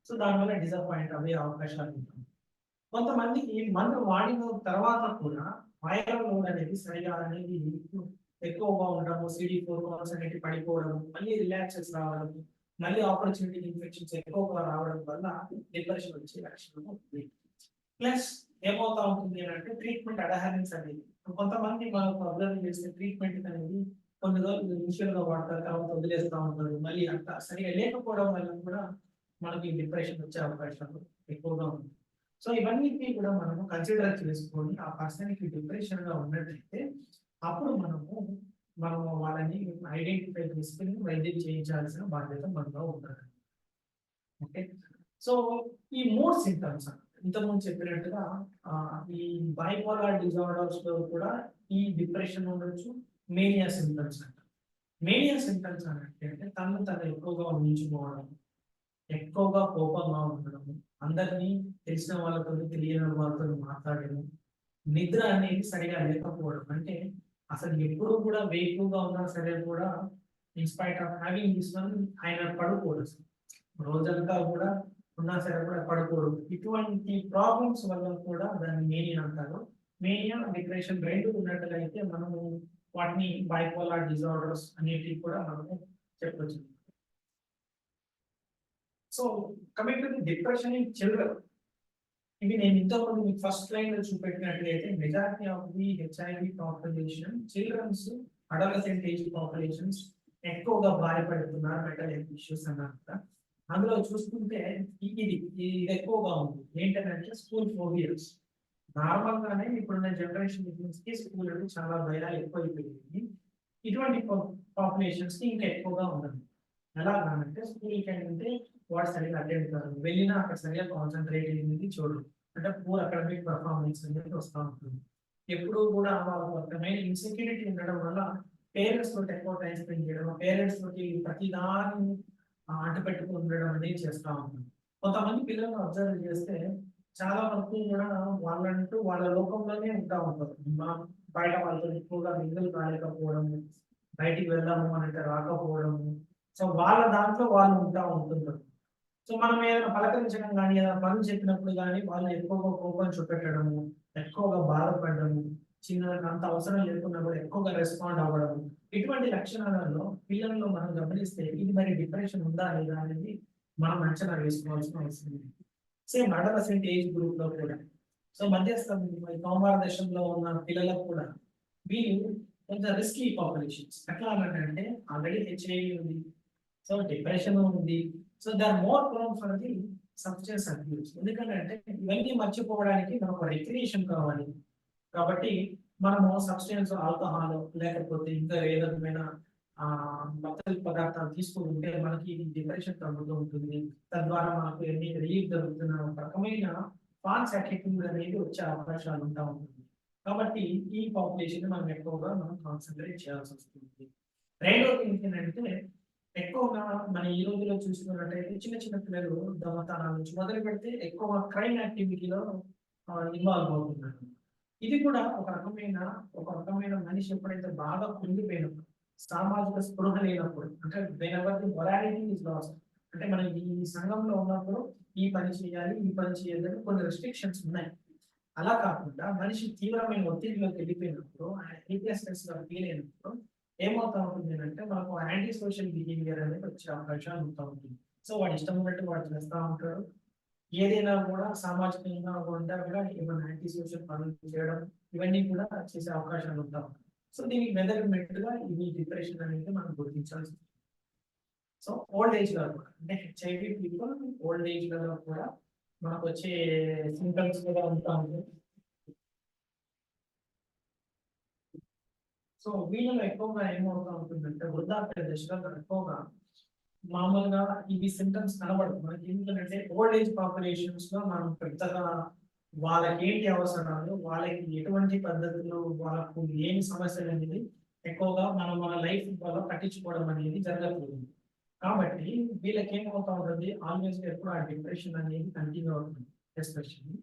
సో దానివల్ల డిసప్పాయింట్ అయ్యే అవకాశాలు ఉంటాయి. కొంతమందికి మందు వాడిన తర్వాత కూడా వైరల్ లోడ్ అనేది సరిగా అనేది ఎక్కువగా ఉండడము, CD4 కౌంట్స్ అనేవి పడిపోవడం, మళ్ళీ రిలాక్సెస్ రావడం, మళ్ళీ ఆపర్చునిటీ ఇన్ఫెక్షన్స్ ఎక్కువగా రావడం వల్ల డిప్రెషన్ వచ్చే లక్షణం ఉంది. ప్లస్ ఏమవుతా ఉంటుంది అంటే ట్రీట్మెంట్ అడహరెన్స్ అనేది, కొంతమంది మనకు అబ్జర్వ్ చేస్తే ట్రీట్మెంట్ అనేది కొన్ని రోజులు ఇనిషియల్ గా వాడతారు, తర్వాత వదిలేస్తూ ఉంటారు, మళ్ళీ అంత సరిగా లేకపోవడం వల్ల కూడా మనకి డిప్రెషన్ వచ్చే అవకాశాలు ఎక్కువగా ఉంది. సో ఇవన్నీ కూడా మనము కన్సిడర్ చేసుకొని ఆ పర్సన్ కి డిప్రెషన్ గా ఉన్నట్లయితే అప్పుడు మనము వాళ్ళని ఐడెంటిఫై చేసుకుని వైద్యం చేయించాల్సిన బాధ్యత మనలో ఉంటుంది. ఓకే, సో ఈ 3 సింటమ్స్ ఇంతకుముందు చెప్పినట్టుగా ఈ బైపోలార్ డిజార్డర్స్ లో కూడా ఈ డిప్రెషన్ ఉండొచ్చు, మేనియా సింటమ్స్ అంట. మేనియా సింటమ్స్ అంటే తను ఎక్కువగా ఊహించుకోవడం, ఎక్కువగా కోపంగా ఉండడం, అందరినీ తెలిసిన వాళ్ళతో తెలియని వాళ్ళతో మాట్లాడడం, నిద్ర అనేది సరిగా లేకపోవడం, అంటే అసలు ఎప్పుడు కూడా వేకుగా ఉన్నా సరే కూడా in spite of having this one ఆయన పడుకోడు, రోజంతా కూడా ఉన్నా సరే కూడా పడుకోడు. ఇటువంటి ప్రాబ్లమ్స్ వల్ల కూడా దాన్ని మేనియా అంటారు. మేనియా, డిప్రెషన్ రెండు ఉన్నట్లయితే మనము వాటిని బైపోలార్ డిజార్డర్స్ అనేటివి కూడా మనము చెప్పవచ్చు. So coming to the depression in children, ఇవి నేను ఇంతకుముందు మీకు ఫస్ట్ లైన్ లో చూపెట్టినట్లయితే majority of the HIV population childrens, adolescent age populations ఎక్కువగా బాధపడుతున్నారు మెంటల్ హెల్త్ ఇష్యూస్ అన్నమాట. అందులో చూసుకుంటే ఇది ఎక్కువగా ఉంది. ఏంటంటే స్కూల్ ఫోబియాస్. నార్మల్ గానే ఇప్పుడున్న జనరేషన్ కి స్కూల్ అంటే చాలా భయాలు ఎక్కువైపోయింది. ఇటువంటి పాపులేషన్స్ కి ఇంకా ఎక్కువగా ఉండదు. ఎలాగంటే స్కూల్కి అంటే వాడు సరిగా అటెండ్ కాదు, వెళ్ళినా అక్కడ సరిగా కాన్సన్ట్రేట్ అనేది చూడరు, అంటే పూర్ అకాడమిక్ పర్ఫార్మెన్స్ అనేది వస్తూ ఉంటుంది. ఎప్పుడు కూడా వాళ్ళకు అర్థమైన ఇన్సెక్యూరిటీ ఉండడం వల్ల పేరెంట్స్ తోటి ఎక్కువ టైం స్పెండ్ చేయడం, పేరెంట్స్ తోటి ప్రతిదాన్ని అంటుపెట్టుకుని ఉండడం అనేది చేస్తూ ఉంటుంది. కొంతమంది పిల్లలను అబ్జర్వ్ చేస్తే చాలా వరకు కూడా వాళ్ళంటూ వాళ్ళ లోకంలోనే ఉంటా ఉంటారు. బయట వాళ్ళతో ఎక్కువగా మింగిల్ కాలేకపోవడం, బయటికి వెళ్దాము అని అంటే రాకపోవడము. సో వాళ్ళ దాంట్లో వాళ్ళు ఉంటుంటారు. సో మనం ఏదైనా పలకరించడం కానీ ఏదైనా పనులు చెప్పినప్పుడు కానీ వాళ్ళు ఎక్కువగా కోపం చూపెట్టడము, ఎక్కువగా బాధపడడము, చిన్న అంత అవసరం లేకుండా కూడా ఎక్కువగా రెస్పాండ్ అవ్వడము, ఇటువంటి లక్షణాలలో పిల్లల్లో మనం గమనిస్తే ఇది మరి డిప్రెషన్ ఉందా లేదా అనేది మనం అంచనా వేసుకోవాల్సిన అవసరం ఉంది. సేమ్ అడలసెంట్ ఏజ్ గ్రూప్ లో కూడా, సో మధ్యస్థ కౌమార దశలో ఉన్న పిల్లలకు కూడా వీళ్ళు కొంచెం రిస్కీ పాపులేషన్స్. ఎట్లా అన్నట్టు ఆల్రెడీ హెచ్ఐవి ఉంది, సో డిప్రెషన్ ఉంది, so they are more prone for the substance abuse. ఎందుకంటే ఇవన్నీ మర్చిపోవడానికి మనకు రిక్రియేషన్ కావాలి. కాబట్టి మనము సబ్స్టెన్స్ ఆల్కహాల్ లేకపోతే ఇంకా ఏ విధమైన మత్తు పదార్థాలు తీసుకుంటే మనకి డిప్రెషన్ తగ్గుతూ ఉంటుంది. తద్వారా మనకు ఎన్ని రిలీఫ్ జరుగుతున్న ఒక రకమైన ఫాల్స్ యాటిట్యూడ్ అనేది వచ్చే అవకాశాలు ఉంటా ఉంటుంది. కాబట్టి ఈ పాపులేషన్ మనం ఎక్కువగా కాన్సన్ట్రేట్ చేయాల్సి వస్తుంది. రెండోది ఏంటంటే ఎక్కువగా మన ఈ రోజులో చూసుకున్నట్టయితే చిన్న చిన్న పిల్లలు దొంగతనాల నుంచి మొదలు పెడితే ఎక్కువ క్రైమ్ యాక్టివిటీలో ఇన్వాల్వ్ అవుతున్నారు. ఇది కూడా ఒక రకమైన మనిషి ఎప్పుడైతే బాగా కుంగిపోయినప్పుడు, సామాజిక స్పృహ లేనప్పుడు, అంటే మొరాలిటీ ఈజ్ లాస్ట్, అంటే మనం ఈ సంఘంలో ఉన్నప్పుడు ఈ పని చేయాలి, ఈ పని చేయాలని కొన్ని రెస్ట్రిక్షన్స్ ఉన్నాయి. అలా కాకుండా మనిషి తీవ్రమైన ఒత్తిడిలోకి వెళ్ళిపోయినప్పుడు, హెల్ప్లెస్నెస్ గా ఫీల్ అయినప్పుడు ఏమవుతా ఉంటుంది అంటే మనకు యాంటీ సోషల్ బిహేవియర్ అనేది వచ్చే అవకాశాలు ఉంటా ఉంటుంది. సో వాడు ఇష్టం ఉన్నట్టు వాడు చేస్తూ ఉంటాడు. ఏదైనా కూడా సామాజికంగా ఉండా కూడా ఏమైనా యాంటీ సోషల్ పనులు చేయడం, ఇవన్నీ కూడా చేసే అవకాశాలు ఉంటా ఉంటాయి. సో దీనికి మెజర్మెంట్ గా ఇది డిప్రెషన్ అనేది మనం గుర్తించాల్సి ఉంటుంది. సో ఓల్డ్ ఏజ్ లో కూడా, అంటే హెచ్ఐవి పీపుల్ ఓల్డ్ ఏజ్ లో కూడా మనకు వచ్చే సింటమ్స్ కూడా ఉంటా ఉంటాయి. సో వీళ్ళలో ఎక్కువగా ఏమవుతా ఉంటుందంటే వృద్ధాప్య దశలో ఎక్కువగా మామూలుగా ఇవి సింటమ్స్ కనబడదు మనకి. ఎందుకంటే ఓల్డ్ ఏజ్ పాపులేషన్స్ లో మనం పెద్దగా వాళ్ళకి ఏంటి అవసరాలు, వాళ్ళకి ఎటువంటి పద్ధతులు, వాళ్ళకు ఏమి సమస్యలు అనేది ఎక్కువగా మనం మన లైఫ్ వల్ల పట్టించుకోవడం అనేది జరగట్లేదు. కాబట్టి వీళ్ళకి ఏమవుతా ఉంటుంది, ఆల్వేస్ ఎప్పుడు ఆ డిప్రెషన్ అనేది కంటిన్యూ అవుతుంది. ఎస్పెషల్లీ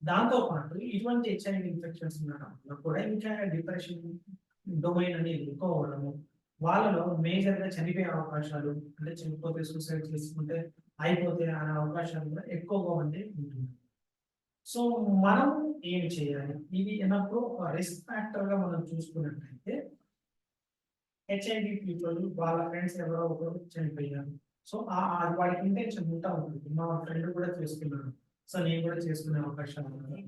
దాంతో పాటు ఇటువంటి హెచ్ఐవి ఇన్ఫెక్షన్స్ ఉండడం వల్ల కూడా ఇంకా డిప్రెషన్ డొమైన్ అనేది ఎక్కువ అవ్వడము, వాళ్ళలో మేజర్ గా చనిపోయే అవకాశాలు, అంటే చనిపోతే సూసైడ్ చేసుకుంటే అయిపోతే అనే అవకాశాలు కూడా ఎక్కువగా ఉంటుంది. సో మనం ఏం చేయాలి, ఇది ఎన్నప్పుడు రిస్క్ ఫ్యాక్టర్ గా మనం చూసుకున్నట్లయితే హెచ్ఐవి పీపుల్ వాళ్ళ ఫ్రెండ్స్ ఎవరో ఒకరు చనిపోయారు. సో వాడికి ఇంటెన్షన్ ఉంటా ఉంటుంది, మా ఫ్రెండ్ కూడా చేసుకున్నాడు, సో నేను కూడా చేసుకునే అవకాశాలు ఉన్నాయి.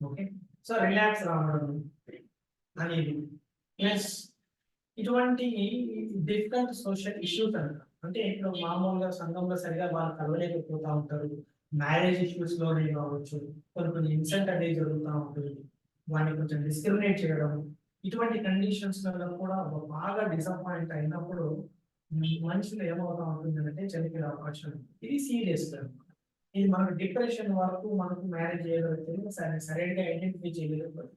ఓకే, సో రిలాక్స్ రావడం అనేది ప్లస్ ఇటువంటి డిఫరెంట్ సోషల్ ఇష్యూస్ అంట. అంటే ఇప్పుడు మామూలుగా సంఘంలో సరిగా వాళ్ళు కలవలేకపోతా ఉంటారు, మ్యారేజ్ ఇష్యూస్ లోనే కావచ్చు, కొన్ని ఇన్సల్ట్ అనేది జరుగుతూ ఉంటుంది, వాడిని కొంచెం డిస్క్రిమినేట్ చేయడం, ఇటువంటి కండిషన్స్ లో కూడా బాగా డిసప్పాయింట్ అయినప్పుడు మనుషులు ఏమవుతా ఉంటుంది అంటే చనిపోయే అవకాశం. ఇది సీరియస్. ఇది మనకు డిప్రెషన్ వరకు మనకు మ్యారేజ్ చేయగలిగితే సరైనగా ఐడెంటిఫై చేయలేకపోతే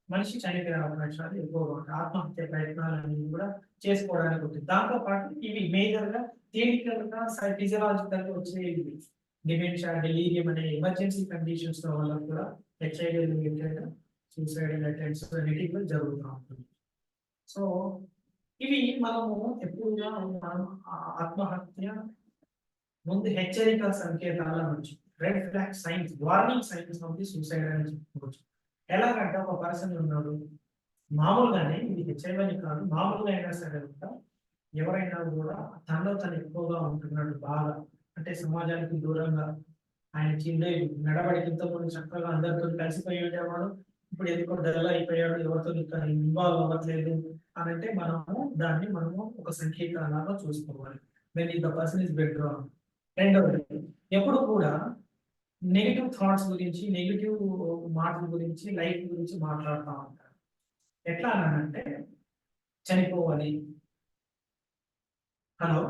మనిషి చనిపోయే అవకాశాలు ఎక్కువగా ఉంటాయి. ఆత్మహత్య ప్రయత్నాలు అనేవి కూడా చేసుకోవడానికి ఉంటుంది. దాంతో పాటు ఇవి మేజర్ గా తేలికగా ఫిజియలాజికల్ గా వచ్చే డిమెన్షియా, డెలీరియం అనే ఎమర్జెన్సీ కండిషన్స్ వల్ల కూడా హెచ్ఐవి రిలేటెడ్ సూసైడల్ అటెంప్ట్స్ అనేటివి జరుగుతూ ఉంటుంది. సో ఇవి మనము ఎప్పుడుగా మనం ఆత్మహత్య ముందు హెచ్చరిక సంకేతాల నుంచి, red flag science, warning signs of the suicide అని చెప్పుకోవచ్చు. ఎలాగంటే ఒక పర్సన్ ఉన్నాడు, మామూలుగానే ఇది హెచ్ఐవి అని కాదు, మామూలుగా అయినా సరే కూడా ఎవరైనా కూడా తనలో తను ఎక్కువగా ఉంటున్నాడు బాగా, అంటే సమాజానికి దూరంగా, ఆయన చిన్న నడవడికి ఇంతకుముందు చక్కగా అందరితో కలిసిపోయి ఉండేవాడు, ఇప్పుడు ఎందుకో డల్ అయిపోయాడు, ఎవరితో ఇక్కడ ఇన్వాల్వ్ అవ్వట్లేదు అని అంటే మనము ఒక సంకేతాలాగా చూసుకోవాలి. When the person is better. రెండవది, ఎప్పుడు కూడా నెగిటివ్ థాట్స్ గురించి, నెగిటివ్ మాటల గురించి, లైఫ్ గురించి మాట్లాడుతూ ఉంటారు. ఎట్లా అనంటే చనిపోవాలి, hello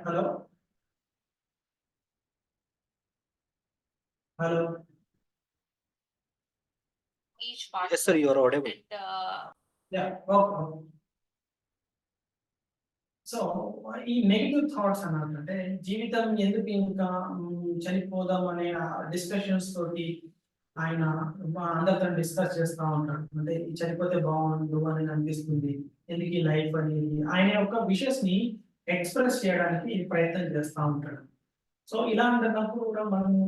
hello hello each part. Yes, sir, you are audible. So ఈ నెగిటివ్ థాట్స్ అన్నట్టు జీవితం ఎందుకు ఇంకా చనిపోదాం అనే డిస్కషన్స్ తోటి ఆయన అందరితో డిస్కస్ చేస్తూ ఉంటాడు. అంటే చనిపోతే బాగుండు అని అనిపిస్తుంది, ఎందుకు ఈ లైఫ్ అనేది, ఆయన యొక్క విషెస్ ని ఎక్స్ప్రెస్ చేయడానికి ప్రయత్నం చేస్తూ ఉంటాడు. సో ఇలా ఉంటున్నప్పుడు కూడా మనము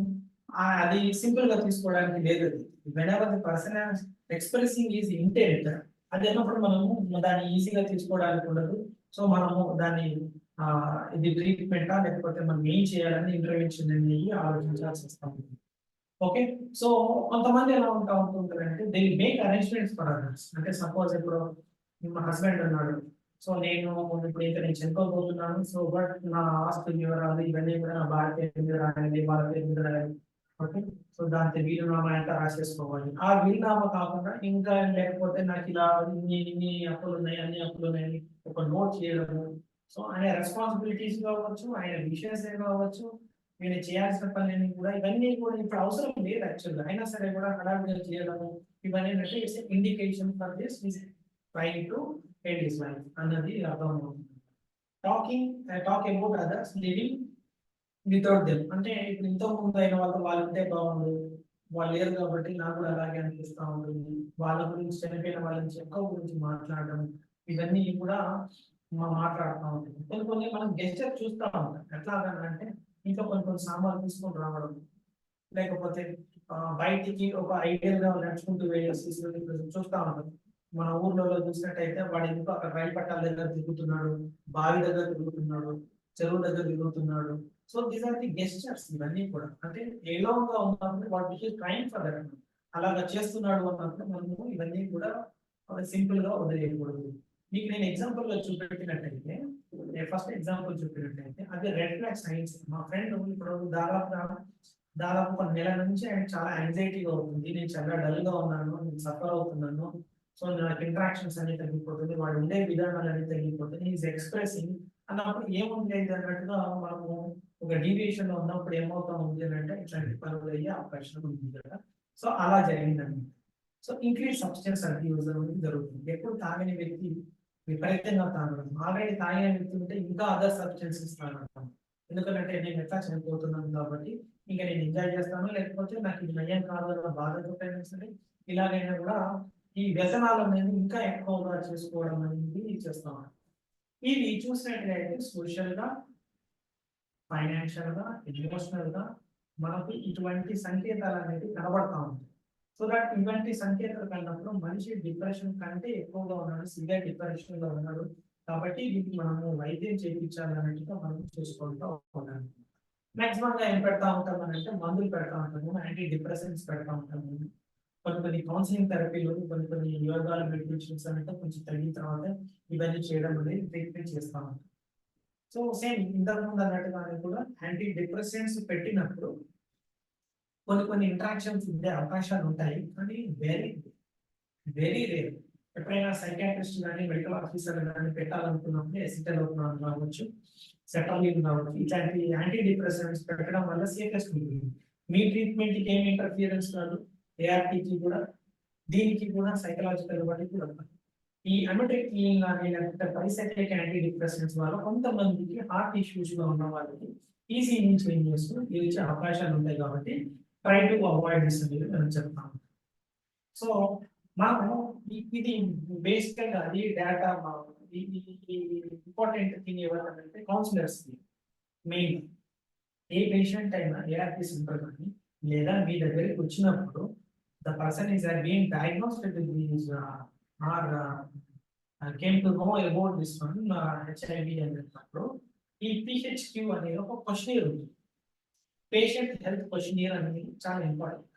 అది సింపుల్ గా తీసుకోవడానికి లేదు. అది when ever the person expressing is intent, అది అన్నప్పుడు మనము దాన్ని ఈజీగా తీసుకోవడానికి ఉండదు. సో మనము దాన్ని ఇది ట్రీట్మెంటా లేకపోతే మనం ఏం చేయాలని ఇంటర్వెన్షన్ అనేది ఆలోచించాల్సి వస్తాం. ఓకే, సో కొంతమంది ఎలా ఉంటుంటారంటే they make arrangements for others. అంటే సపోజ్ ఇప్పుడు మా హస్బెండ్ ఉన్నాడు, సో నేను ఇప్పుడు ఇంకా నేను చనిపోబోతున్నాను, సో బట్ నా ఆస్తి వివరాలు ఇవన్నీ కూడా నా భార్య పేరు మీద రాయాలి, వాళ్ళ పేరు మీద రాయాలి. ఓకే, సో దాంతో వీలునామా ఎంత రాసేసుకోవాలి. ఆ వీలునామా కాకుండా ఇంకా లేకపోతే నాకు ఇలా ఇన్ని అప్పులు ఉన్నాయి, అన్ని అప్పులు ఉన్నాయి ఒక నోట్ చేయడము. సో ఆయన రెస్పాన్సిబిలిటీస్ కావచ్చు, ఆయన విషయస్ కావచ్చు, నేను చేయాల్సిన పని కూడా ఇవన్నీ కూడా ఇప్పుడు అవసరం లేదు యాక్చువల్గా, అయినా సరే కూడా హడావిడిగా చేయడము ఇవన్నీ అంటే it's indication for this is trying to end his life అన్నది అర్థం అవుతుంది. Talk about others living without them, అంటే ఇప్పుడు ఇంత ముందు అయిన వాళ్ళు ఉంటే బాగుండు, వాళ్ళు లేరు కాబట్టి నాకు కూడా అలాగే అనిపిస్తూ ఉంటుంది. వాళ్ళ గురించి చనిపోయిన వాళ్ళ ఎక్కువ గురించి మాట్లాడడం ఇవన్నీ కూడా మాట్లాడుతూ ఉంటుంది. కొన్ని మనం గెస్చర్ చూస్తూ ఉంటాం. ఎట్లాగంటే ఇంకా కొన్ని సామాన్లు తీసుకొని రావడం, లేకపోతే బయటికి ఒక ఐడియల్ గా నడుచుకుంటూ వెళ్ళేసి చూస్తూ ఉంటాం. మన ఊర్లో చూసినట్టయితే వాడు ఎందుకు అక్కడ రైలు పట్టాల దగ్గర తిరుగుతున్నాడు, బావి దగ్గర తిరుగుతున్నాడు, చెరువు దగ్గర తిరుగుతున్నాడు. So these are the gestures ఇవన్నీ కూడా. అంటే ఏలోగా ఉన్నప్పుడు what which is trying for that, అలాగా చేస్తున్నాడు అన్నప్పుడు మనము ఇవన్నీ కూడా సింపుల్ గా వదిలేయకూడదు. మీకు నేను ఎగ్జాంపుల్ గా చూపెట్టినట్టయితే, ఫస్ట్ ఎగ్జాంపుల్ చూపినట్టయితే అది రెడ్ ఫ్లాగ్ సైన్స్. మా ఫ్రెండ్ ఇప్పుడు దాదాపు కొన్ని నెలల నుంచి ఆయన చాలా యాంగ్జైటీగా అవుతుంది, నేను చాలా డల్ గా ఉన్నాను, నేను సఫర్ అవుతున్నాను, సో నాకు ఇంట్రాక్షన్స్ అనేది తగ్గిపోతుంది, వాడు ఉండే విధానాలు అనేది తగ్గిపోతుంది, ఈజ్ ఎక్స్ప్రెసింగ్ అన్నప్పుడు ఏముంది అన్నట్టుగా మనము ఒక డీవియేషన్ లో ఉన్నప్పుడు ఏమవుతా ఉంది అని అంటే ఇట్లాంటి పనులు అయ్యే అవకాశం ఉంది కదా. సో అలా జరిగిందండి. సో ఇంక్రీజ్ సబ్స్టెన్స్ అబ్యూజ్ అనేది జరుగుతుంది. ఎప్పుడు తాగని వ్యక్తి విపరీతంగా తాగడం, ఆల్రెడీ తాగిన వ్యక్తి ఉంటే ఇంకా అదర్ సబ్స్టెన్సెస్ తాగడం. ఎందుకంటే నేను ఎట్లా చనిపోతున్నాను కాబట్టి ఇంకా నేను ఎంజాయ్ చేస్తాను, లేకపోతే నాకు ఇది నయం కాదు అన్న బాధతో సరే ఇలాగైనా కూడా ఈ వ్యసనాలు అనేది ఇంకా ఎక్కువగా చేసుకోవడం అనేది చేస్తాం. ఇవి చూసినట్లయితే సోషల్ గా, ఫైనాన్షియల్ గా, ఎమోషనల్ గా మనకి ఇటువంటి సంకేతాలు అనేది కనబడతా ఉంటాయి. సో దట్ ఇటువంటి సంకేతాలు కన్నప్పుడు మనిషి డిప్రెషన్ కంటే ఎక్కువగా ఉన్నాడు, సివియర్ డిప్రెషన్ లో ఉన్నాడు, కాబట్టి దీనికి మనము వైద్యం చేయించాలన్నట్టుగా మనం చూసుకుంటూ ఉండాలి. మాక్సిమం గా ఏం పెడతా ఉంటాం అంటే మందులు పెడతా ఉంటాము, యాంటీ డిప్రెసెంట్స్ పెడతా ఉంటాము, కొన్ని కౌన్సిలింగ్ థెరపీలు, కొన్ని యోగాలు, మెడిటేషన్స్ అంటే కొంచెం తగ్గిన తర్వాత ఇవన్నీ చేయడం అనేది ట్రీట్మెంట్ చేస్తా ఉంటాం. సో సేమ్ ఇంతకుముందు అన్నట్టుగానే కూడా యాంటీ డిప్రెసెంట్స్ పెట్టినప్పుడు కొన్ని ఇంట్రాక్షన్స్ ఉండే అవకాశాలు ఉంటాయి, కానీ వెరీ వెరీ రేర్. ఎప్పుడైనా సైకాట్రిస్ట్ కానీ మెడికల్ ఆఫీసర్ కానీ పెట్టాలనుకున్నప్పుడు ఎసిటలోప్రాన్ కావచ్చు, సెటలిన్ కావచ్చు, ఇట్లాంటి యాంటీ డిప్రెసెంట్స్ పెట్టడం వల్ల సేఫెస్ట్ ఉంటుంది. మీ ట్రీట్మెంట్ కి ఏం ఇంటర్ఫియరెన్స్ కాదు, ఏఆర్టీకి కూడా దీనికి కూడా సైకలాజికల్ బట్టి కూడా ఈ అమెట్రిక్లిన్ కానీ లేకపోతే పైసైక్లిక్ యాంటీ డిప్రెసెంట్స్ వల్ల కొంతమందికి హార్ట్ ఇష్యూస్ గా ఉన్న వాళ్ళకి ఈజీ చేంజెస్ ఇచ్చే అవకాశాలు ఉంటాయి. కాబట్టి ట్రై టు అవాయిడ్ దిస్ అనేది నేను చెప్తాను. సో మనము ఇది బేసిక్ గా అది డేటా ఇంపార్టెంట్ థింగ్ ఏమంటే కౌన్సిలర్స్ మెయిన్ ఏ పేషెంట్ అయినా ఏఆర్టీ సెంటర్ కానీ లేదా మీ దగ్గరికి వచ్చినప్పుడు the person is being diagnosed with these or came to know about this one HIV అన్నప్పుడు ఈ PHQ అనేది ఒక క్వశ్చనర్ ఉంది. పేషెంట్ హెల్త్ క్వశ్చనర్ అనేది చాలా ఇంపార్టెంట్,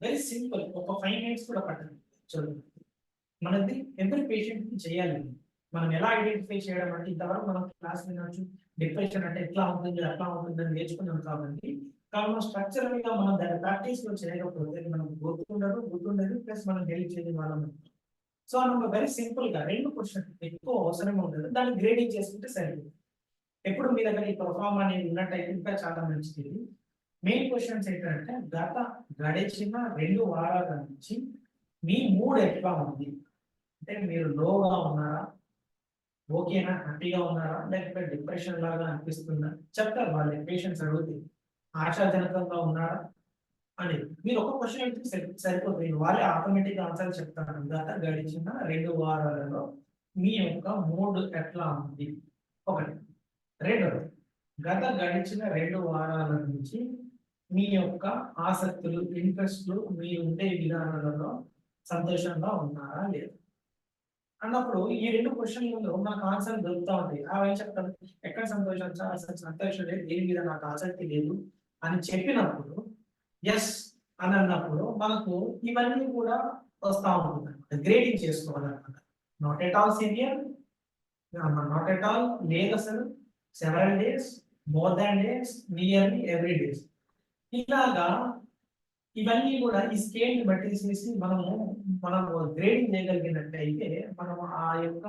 వెరీ సింపుల్, ఒక 5 minutes కూడా పట్టదు. చూడండి, మనది ఎవరి పేషెంట్ కి చేయాలి. మనం ఎలా ఐడెంటిఫై చేయడం అంటే ఇంతవరకు మనం క్లాస్ వినొచ్చు, డిప్రెషన్ అంటే ఎట్లా ఉంటుంది అట్లా ఉంటుంది అని నేర్చుకున్నాం కాబట్టి కానీ స్ట్రక్చరల్ గా మనం దాన్ని ప్రాక్టీస్ లో చేయకపోతే మనం గుర్తుండదు ప్లస్ మనం డెలిట్ చేయడం వాళ్ళం. సో మనం వెరీ సింపుల్ గా 2 క్వశ్చన్ ఎక్కువ అవసరం ఉండదు, దాన్ని గ్రేడింగ్ చేసుకుంటే సరిపోతుంది. ఎప్పుడు మీ దగ్గర ఈ పర్ఫార్మ్ అనేది ఉన్నట్టయితే ఇంకా చాలా మంచిది. మెయిన్ క్వశ్చన్స్ ఏంటంటే గడిచిన 2 వారాల నుంచి మీ మూడ్ ఎట్లా ఉంది, అంటే మీరు లోగా ఉన్నారా, ఓకేనా, హ్యాపీగా ఉన్నారా, లేకపోతే డిప్రెషన్ లాగా అనిపిస్తుందా చెప్తారు వాళ్ళే. పేషెంట్స్ అడుగుతాయి, ఆశాజనకంగా ఉన్నారా, అని మీరు ఒక క్వశ్చన్ అయితే సరిపోతుంది, వాళ్ళే ఆటోమేటిక్ ఆన్సర్ చెప్తారు. గత గడిచిన 2 వారాలలో మీ యొక్క మూడ్ ఎట్లా ఉంది ఒకటి. రెండోది, గత గడిచిన 2 వారాల నుంచి మీ యొక్క ఆసక్తులు, ఇంట్రెస్ట్లు, మీ ఉండే విధానాలలో సంతోషంగా ఉన్నారా లేదు అన్నప్పుడు ఈ 2 క్వశ్చన్లలో మనకు ఆన్సర్ దొరుకుతూ ఉంటాయి. అవి ఏం చెప్తారు, ఎక్కడ సంతోషించా, అసలు సంతోషం లేదు, దేని మీద నాకు ఆసక్తి లేదు అని చెప్పినప్పుడు ఎస్ అని అన్నప్పుడు మనకు ఇవన్నీ కూడా వస్తూ ఉంటుంది అనమాట. గ్రేడింగ్ చేసుకోవాలన్నమాట. Not at all senior, not at all లేదు, అసలు several days, more than days, nearly every days. ఇలాగా ఇవన్నీ కూడా ఈ స్కేల్ బట్టి మనము గ్రేడింగ్ చేయగలిగినట్టయితే మనం ఆ యొక్క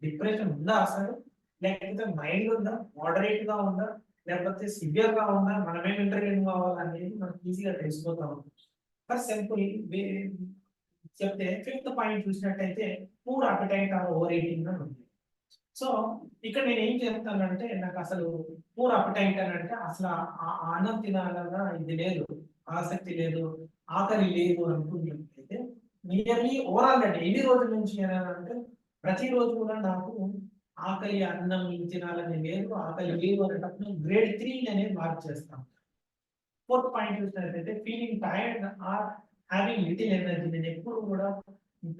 డిప్రెషన్ ఉందా అసలు, లేకపోతే మైల్డ్ ఉందా, మోడరేట్ గా ఉందా, లేకపోతే సివియర్ గా ఉందా, మనమేం ఇంటర్వ్యూ కావాలనేది మనకు ఈజీగా తెలిసిపోతా ఉంది. ఫర్ సింపుల్ చెప్తే 5th పాయింట్ చూసినట్టయితే poor appetite or over eating అని ఉంది. సో ఇక్కడ నేను ఏం చెప్తానంటే, నాకు అసలు పూర్ అపెటైట్ అని అంటే అసలు అన్నం తినాలన్నా ఇది లేదు, ఆసక్తి లేదు, ఆకలి లేదు అనుకున్నట్లయితే నియర్లీ ఓవరాల్ అంటే ఎన్ని రోజుల నుంచి అంటే ప్రతిరోజు కూడా నాకు ఆకలి, అన్నం తినాలని లేదు, ఆకలి లేదు అనేటప్పుడు గ్రేడ్ 3 అనేది మార్క్ చేస్తాం. 4th పాయింట్ చూసినట్లయితే feeling tired or having little energy, నేను ఎప్పుడు కూడా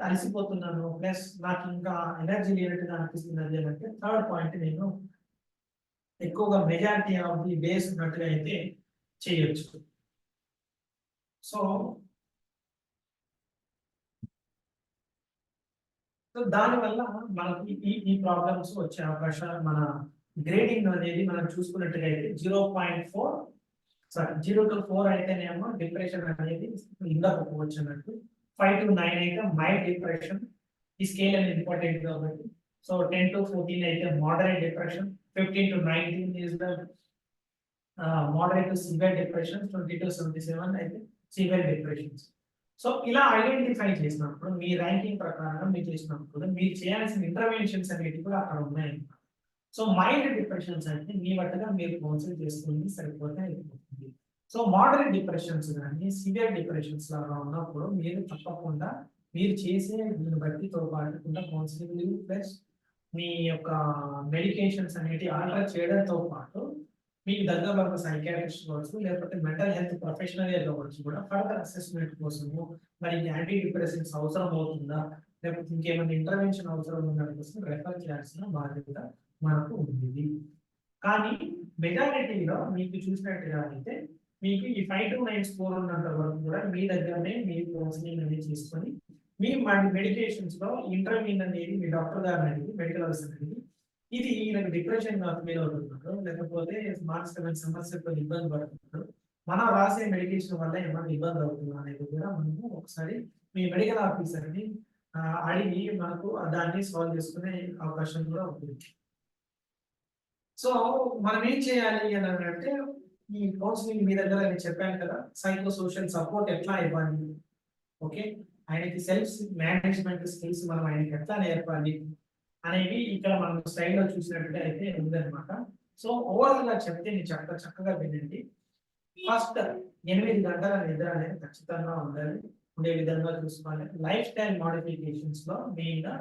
అలసిపోతున్నాను, ప్లస్ నాకు ఇంకా ఎనర్జీ లేనట్టుగా అనిపిస్తున్నది అని అంటే 3rd పాయింట్ నేను ఎక్కువగా మెజారిటీ ఆఫ్ ది డేస్ ఉన్నట్టుగా అయితే చేయొచ్చు. సో దానివల్ల మనకి ఈ ప్రాబ్లమ్స్ వచ్చే అవకాశాలు, మన గ్రేడింగ్ అనేది మనం చూసుకున్నట్టుగైతే 0.4 0 to 4 అయితేనేమో డిప్రెషన్ అనేది ఉండకపోవచ్చు అన్నట్టు. 5 to 9 అయితే మైల్డ్ డిప్రెషన్, ఈ స్కేల్ అనేది ఇంపార్టెంట్ కాబట్టి. సో 10 to 14 అయితే moderate depression, 15 to 19 is the moderate to severe depression, 20 to 77 అయితే సివియర్ డిప్రెషన్స్. సో ఇలా ఐడెంటిఫై చేసినప్పుడు మీ ర్యాంకింగ్ ప్రకారం మీరు చేసినప్పుడు మీరు చేయాల్సిన ఇంటర్వెన్షన్స్ అనేవి కూడా అక్కడ ఉన్నాయి. సో మైల్డ్ డిప్రెషన్స్ అంటే మీ మట్టుగా మీరు కౌన్సిల్ చేసుకుని సరిపోతే అయిపోతుంది. సో మోడరేట్ డిప్రెషన్స్ కానీ సివియర్ డిప్రెషన్స్ లాగా ఉన్నప్పుడు మీరు తప్పకుండా మీరు చేసే దీన్ని బట్టితో పాటుకుండా కౌన్సిలింగ్ ప్లస్ మీ యొక్క మెడికేషన్స్ అనేవి ఆర్డర్ చేయడంతో పాటు మీకు దగ్గరలో ఒక సైకియాట్రిస్ట్ కావచ్చు, లేకపోతే మెంటల్ హెల్త్ ప్రొఫెషనల్ కావచ్చు కూడా ఫర్దర్ అసెస్మెంట్ కోసము మరి యాంటీ డిప్రెసెంట్స్ అవసరం అవుతుందా, లేకపోతే ఇంకేమైనా ఇంటర్వెన్షన్ అవసరం ఉందా కోసం రెఫర్ చేయాల్సిన బాధ్యత మనకు ఉంది. కానీ మెజారిటీలో మీకు చూసినట్టుగా అయితే మీకు ఈ 5 to 9 స్కోర్ ఉన్నంత వరకు కూడా మీ దగ్గరనే మీరు కౌన్సిలింగ్ అనేది చేసుకొని మీ మెడికేషన్స్ లో ఇంటర్వ్యూన్ అనేది మీ డాక్టర్ గారిని అడిగి, మెడికల్ ఆఫీసర్ అడిగి ఇది ఈయనకు డిప్రెషన్ ఫీల్ అవుతున్నాడు, లేకపోతే మానసికమైన సమస్యతో ఇబ్బంది పడుతున్నాడు, మనం రాసే మెడికేషన్ వల్ల ఏమైనా ఇబ్బంది అవుతుందా అనేది కూడా మనము ఒకసారి మీ మెడికల్ ఆఫీసర్ని అడిగి మనకు దాన్ని సాల్వ్ చేసుకునే అవకాశం కూడా ఉంటుంది. సో మనం ఏం చేయాలి అని అంటే, ఈ కౌన్సిలింగ్ మీ దగ్గర నేను చెప్పాను కదా, సైకో సోషల్ సపోర్ట్ ఎట్లా ఇవ్వాలి, ఓకే, ఆయనకి సెల్ఫ్ మేనేజ్మెంట్ స్కిల్స్ మనం ఆయనకి ఎట్లా నేర్పాలి అనేవి ఇక్కడ మనం స్లైడ్ లో చూసినట్టుగా అయితే ఉందన్నమాట. సో ఓవరాల్ గా చెప్తే నేను చక్కగా వినండి. ఫస్ట్ 8 గంటల నిద్ర అనేది ఖచ్చితంగా ఉండే విధంగా చూసుకోవాలి. లైఫ్ స్టైల్ మోడిఫికేషన్స్ లో మెయిన్ గా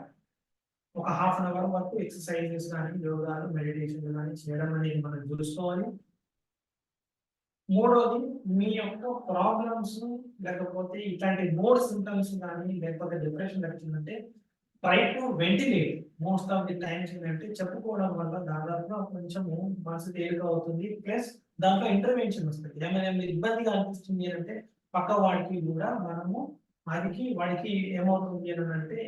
ఒక ½ an hour వరకు ఎక్సర్సైజెస్ కానీ, యోగాలు, మెడిటేషన్ కానీ చేయడం అనేది మనం చూసుకోవాలి. మూడోది, మీ యొక్క ప్రాబ్లమ్స్ లేకపోతే ఇట్లాంటి మోడ్ సింటమ్స్ కానీ లేకపోతే డిప్రెషన్ వచ్చిందంటే try to ventilate. Most of the times ఏంటంటే చెప్పుకోవడం వల్ల దాదాపుగా కొంచెము మనసు తేలిక అవుతుంది, ప్లస్ దాంట్లో ఇంటర్వెన్షన్ వస్తుంది. ఏమైనా మీరు ఇబ్బందిగా అనిపిస్తుంది అంటే పక్క వాడికి కూడా మనము వాడికి ఏమవుతుంది అని అంటే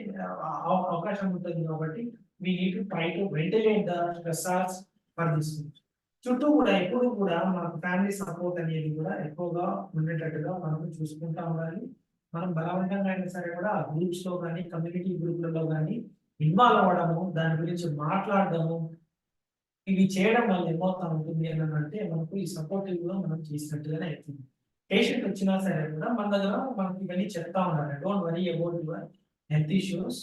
అవకాశం ఉంటుంది. కాబట్టి we need to try to ventilate the stressors for this. చుట్టూ కూడా ఎప్పుడు కూడా మనకు ఫ్యామిలీ సపోర్ట్ అనేది కూడా ఎక్కువగా ఉండేటట్టుగా మనం చూసుకుంటా ఉండాలి. మనం బలవంతంగా అయినా సరే కూడా గ్రూప్స్ లో కానీ, కమ్యూనిటీ గ్రూప్లలో కానీ ఇన్వాల్వ్ అవ్వడము, దాని గురించి మాట్లాడడము, ఇవి చేయడం వల్ల ఏమవుతా ఉంటుంది అని అంటే మనకు ఈ సపోర్టివ్ లో మనం చేసినట్టుగానే అవుతుంది. పేషెంట్ వచ్చినా సరే కూడా మన దగ్గర మనకి ఇవన్నీ చెప్తా ఉండాలి. Don't worry about your health issues,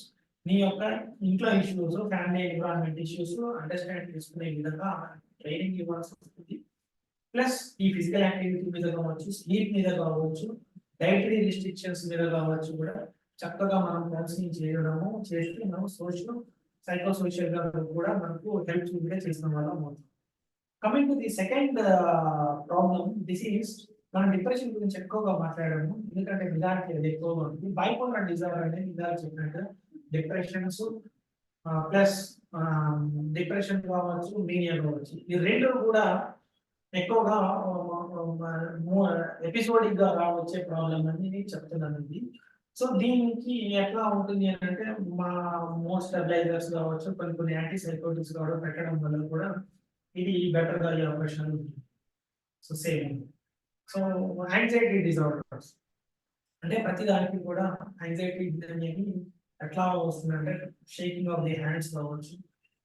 నీ యొక్క ఇంట్లో issues, family environment issues understand చేసుకునే విధంగా ట్రైనింగ్ ఇవ్వాల్సి వస్తుంది. ప్లస్ ఈ ఫిజికల్ యాక్టివిటీ మీద కావచ్చు, స్లీప్ మీద కావచ్చు, డైటరీ రిస్ట్రిక్షన్స్ మీద కావచ్చు కూడా చక్కగా మనం కౌన్సిలింగ్ చేయడము చేస్తే మనం సైకోసోషియల్ గా కూడా మనకు హెల్ప్ఫుల్ గా చేసిన వాళ్ళం అవుతాం. Coming to the second problem disease, మనం డిప్రెషన్ గురించి ఎక్కువగా మాట్లాడాము ఎందుకంటే మెజారిటీ అది ఎక్కువగా ఉంది. బైపోలార్ డిజార్డర్ అనేది ఇందాక చెప్పినట్టు డిప్రెషన్స్ ప్లస్ డిప్రెషన్ కావచ్చు, మీనియా కావచ్చు, ఈ రెండు కూడా ఎక్కువగా ఎపిసోడిక్ గా వచ్చే ప్రాబ్లం అని నేను చెప్తున్నానండి. సో దీనికి ఎట్లా ఉంటుంది అని అంటే మా మోస్ట్ స్టెబిలైజర్స్ కావచ్చు, కొన్ని యాంటీ సైకోటిక్స్ కావడం పెట్టడం వల్ల కూడా ఇది బెటర్ గా అయ్యే అవకాశాలు ఉంటుంది. So same so anxiety disorders అంటే ప్రతి దానికి కూడా యాంగ్జైటీ అనేది ఎట్లా వస్తుందంటే షేకింగ్ ఆఫ్ ది హ్యాండ్స్ కావచ్చు,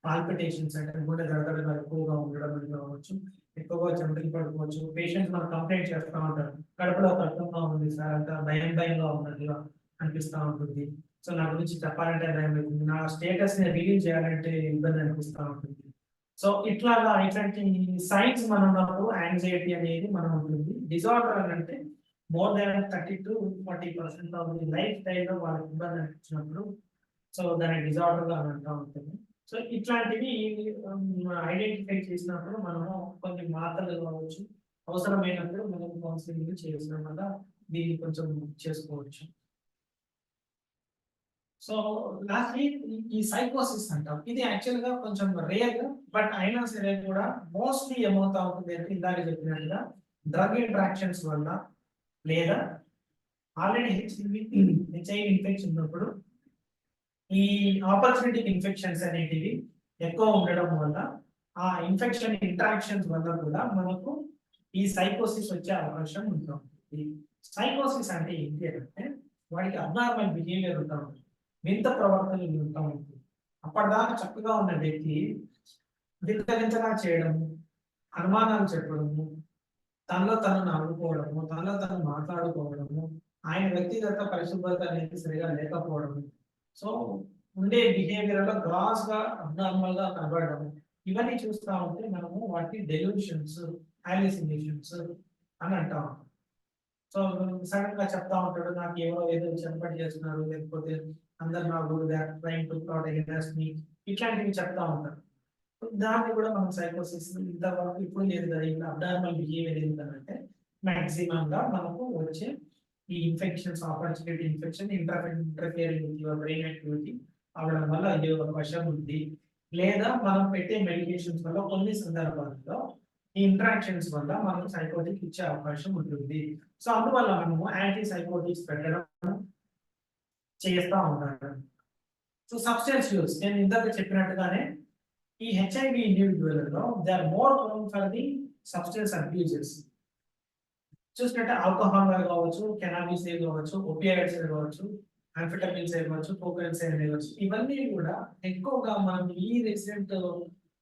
పాల్పిటేషన్స్ అంటే గుండె దడదడగా ఎక్కువగా ఉండడం అని కావచ్చు, ఎక్కువగా చెమటలు పడుకోవచ్చు. పేషెంట్స్ మనకు కంప్లైంట్ చేస్తూ ఉంటారు, కడుపులో కష్టంగా ఉంది సార్, అంత భయంగా ఉన్నట్టుగా అనిపిస్తూ ఉంటుంది. సో నా గురించి చెప్పాలంటే భయం అవుతుంది, నా స్టేటస్ ని రివీల్ చేయాలంటే ఇబ్బంది అనిపిస్తూ ఉంటుంది. సో ఇట్లాంటి సైన్స్ మనం ఉన్నప్పుడు యాంగ్జైటీ అనేది మనం ఉంటుంది. డిజార్డర్ అని అంటే more than 30 to 40% of the life స్టైల్లో వాళ్ళకి ఇబ్బంది అనిపించినప్పుడు సో దాన్ని డిజార్డర్ గా అంటూ ఉంటుంది. సో ఇట్లాంటివి ఐడెంటిఫై చేసినప్పుడు మనము కొన్ని మాత్రలు కావచ్చు, అవసరమైనప్పుడు మనం కౌన్సిలింగ్ చేసిన వల్ల దీన్ని కొంచెం చేసుకోవచ్చు. సో లాస్ట్లీ ఈ సైకోసిస్ అంటాం, ఇది యాక్చువల్ గా కొంచెం రేర్, బట్ అయినా సరే కూడా మోస్ట్లీ ఏమవుతా ఉంటుంది అంటే ఇందాక చెప్పినట్టుగా డ్రగ్ ఇంట్రాక్షన్స్ వల్ల లేదా ఆల్రెడీ హెచ్ఐవి ఇన్ఫెక్షన్ ఉన్నప్పుడు ఈ ఆపర్చునిటీ ఇన్ఫెక్షన్స్ అనేటివి ఎక్కువ ఉండడం వల్ల ఆ ఇన్ఫెక్షన్ ఇంట్రాక్షన్స్ వల్ల కూడా మనకు ఈ సైకోసిస్ వచ్చే అవకాశం ఉంటుంది. సైకోసిస్ అంటే ఏంటి అంటే వాడికి అబ్నార్మల్ బిహేవియర్ ఉంటా ఉంటుంది, వింత ప్రవర్తనలు ఉంటా ఉంటుంది. అప్పటిదాకా చక్కగా ఉన్న వ్యక్తి వింతగా చేయడము, అనుమానాలు చెప్పడము, తనలో తను నవ్వుకోవడము, తనలో తను మాట్లాడుకోవడము, ఆయన వ్యక్తిగత పరిశుభ్రత అనేది సరిగా లేకపోవడము, సో ఉండే బిహేవియర్ లో గ్రాస్ గా అబ్నార్మల్ గా కనబడడం, ఇవన్నీ చూస్తా ఉంటే మనము వాటిని డెల్యూషన్స్, హాలిసినేషన్స్ అని అంటా ఉంటాం. సో సడన్ గా చెప్తా ఉంటాడు, నాకు ఏదో చెప్పటి చేస్తున్నారు, లేకపోతే అందరు నాకు ట్రైన్ టు ప్రొటెక్ట్ మీ, ఇట్లాంటివి చెప్తా ఉంటారు. దాన్ని కూడా మనం సైకోసిస్ ఇంతవరకు ఇప్పుడు లేదు కదా, ఇప్పుడు అబ్నార్మల్ బిహేవియర్ ఏంటంటే మాక్సిమం గా మనకు వచ్చే ఈ infections, opportunity infection interfering with your brain activity అవడం వల్ల అయ్యే అవకాశం ఉంది. లేదా మనం పెట్టే మెడికేషన్స్ వల్ల కొన్ని సందర్భాల్లో ఈ ఇంట్రాక్షన్స్ వల్ల మనకు సైకోటిక్ ఇచ్చే అవకాశం ఉంటుంది. సో అందువల్ల మనము యాంటీ సైకోటిక్స్ పెట్టడం చేస్తూ ఉంటారు. సో సబ్స్టెన్స్ యూస్ నేను ఇందాక చెప్పినట్టుగానే ఈ హెచ్ఐవి ఇండివిజువల్లో they are more prone for the substance abuses. చూసినట్టే ఆల్కహాల్ కావచ్చు, కెనాబిస్ కావచ్చు, ఓపియాయిడ్స్ కావచ్చు, ఆంఫెటమిన్స్ కావచ్చు, కోకైన్స్ కావచ్చు, ఇవన్నీ కూడా ఎక్కువగా మనం ఈ రీసెంట్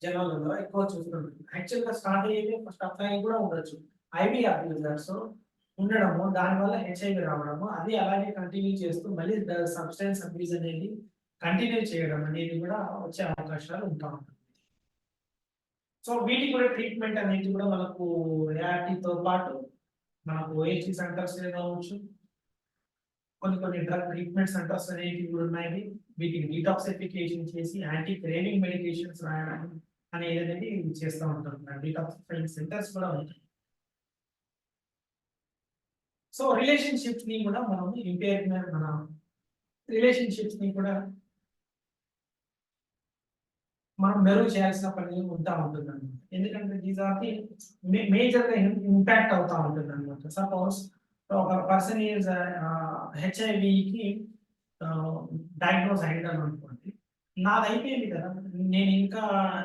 జనాలలో ఎక్కువ చూస్తుంటాం. యాక్చువల్ గా స్టార్ట్ అయ్యేది ఫస్ట్ అప్లై కూడా ఉండొచ్చు, ఐవి అబ్యూజర్స్ ఉండడము, దానివల్ల హెచ్ఐవి రావడము, అది అలాగే కంటిన్యూ చేస్తూ మళ్ళీ సబ్స్టెన్స్ అబ్యూజ్ అనేది కంటిన్యూ చేయడం అనేది కూడా వచ్చే అవకాశాలు ఉంటా ఉంటాయి. సో వీటికి కూడా ట్రీట్మెంట్ అనేది కూడా మనకు ఏఆర్టీతో పాటు మనకు ఓహెచ్సి సెంటర్స్ కావచ్చు, కొన్ని డ్రగ్ ట్రీట్మెంట్ సెంటర్స్ అనేవి కూడా ఉన్నాయి. వీటికి డీటాక్సిఫికేషన్ చేసి యాంటీ క్రేవింగ్ మెడికేషన్స్ రాయడం అనేది చేస్తూ ఉంటాం. డీటాక్సిఫైయింగ్ సెంటర్స్ కూడా ఉంటాయి. సో రిలేషన్షిప్స్ ని కూడా మనం ఇంపేర్మెంట్, మన రిలేషన్షిప్స్ ని కూడా మనం మెరుగు చేయాల్సిన పని ఉంటా ఉంటుంది అనమాట. ఎందుకంటే దీస్ ఆర్ ది మేజర్ గా ఇంపాక్ట్ అవుతా ఉంటుంది అనమాట. సపోజ్ ఒక పర్సన్ ఈజ్ హెచ్ఐవికి డయాగ్నోస్ అయ్యాను అనుకోండి, నాది అయిపోయింది కదా, నేను ఇంకా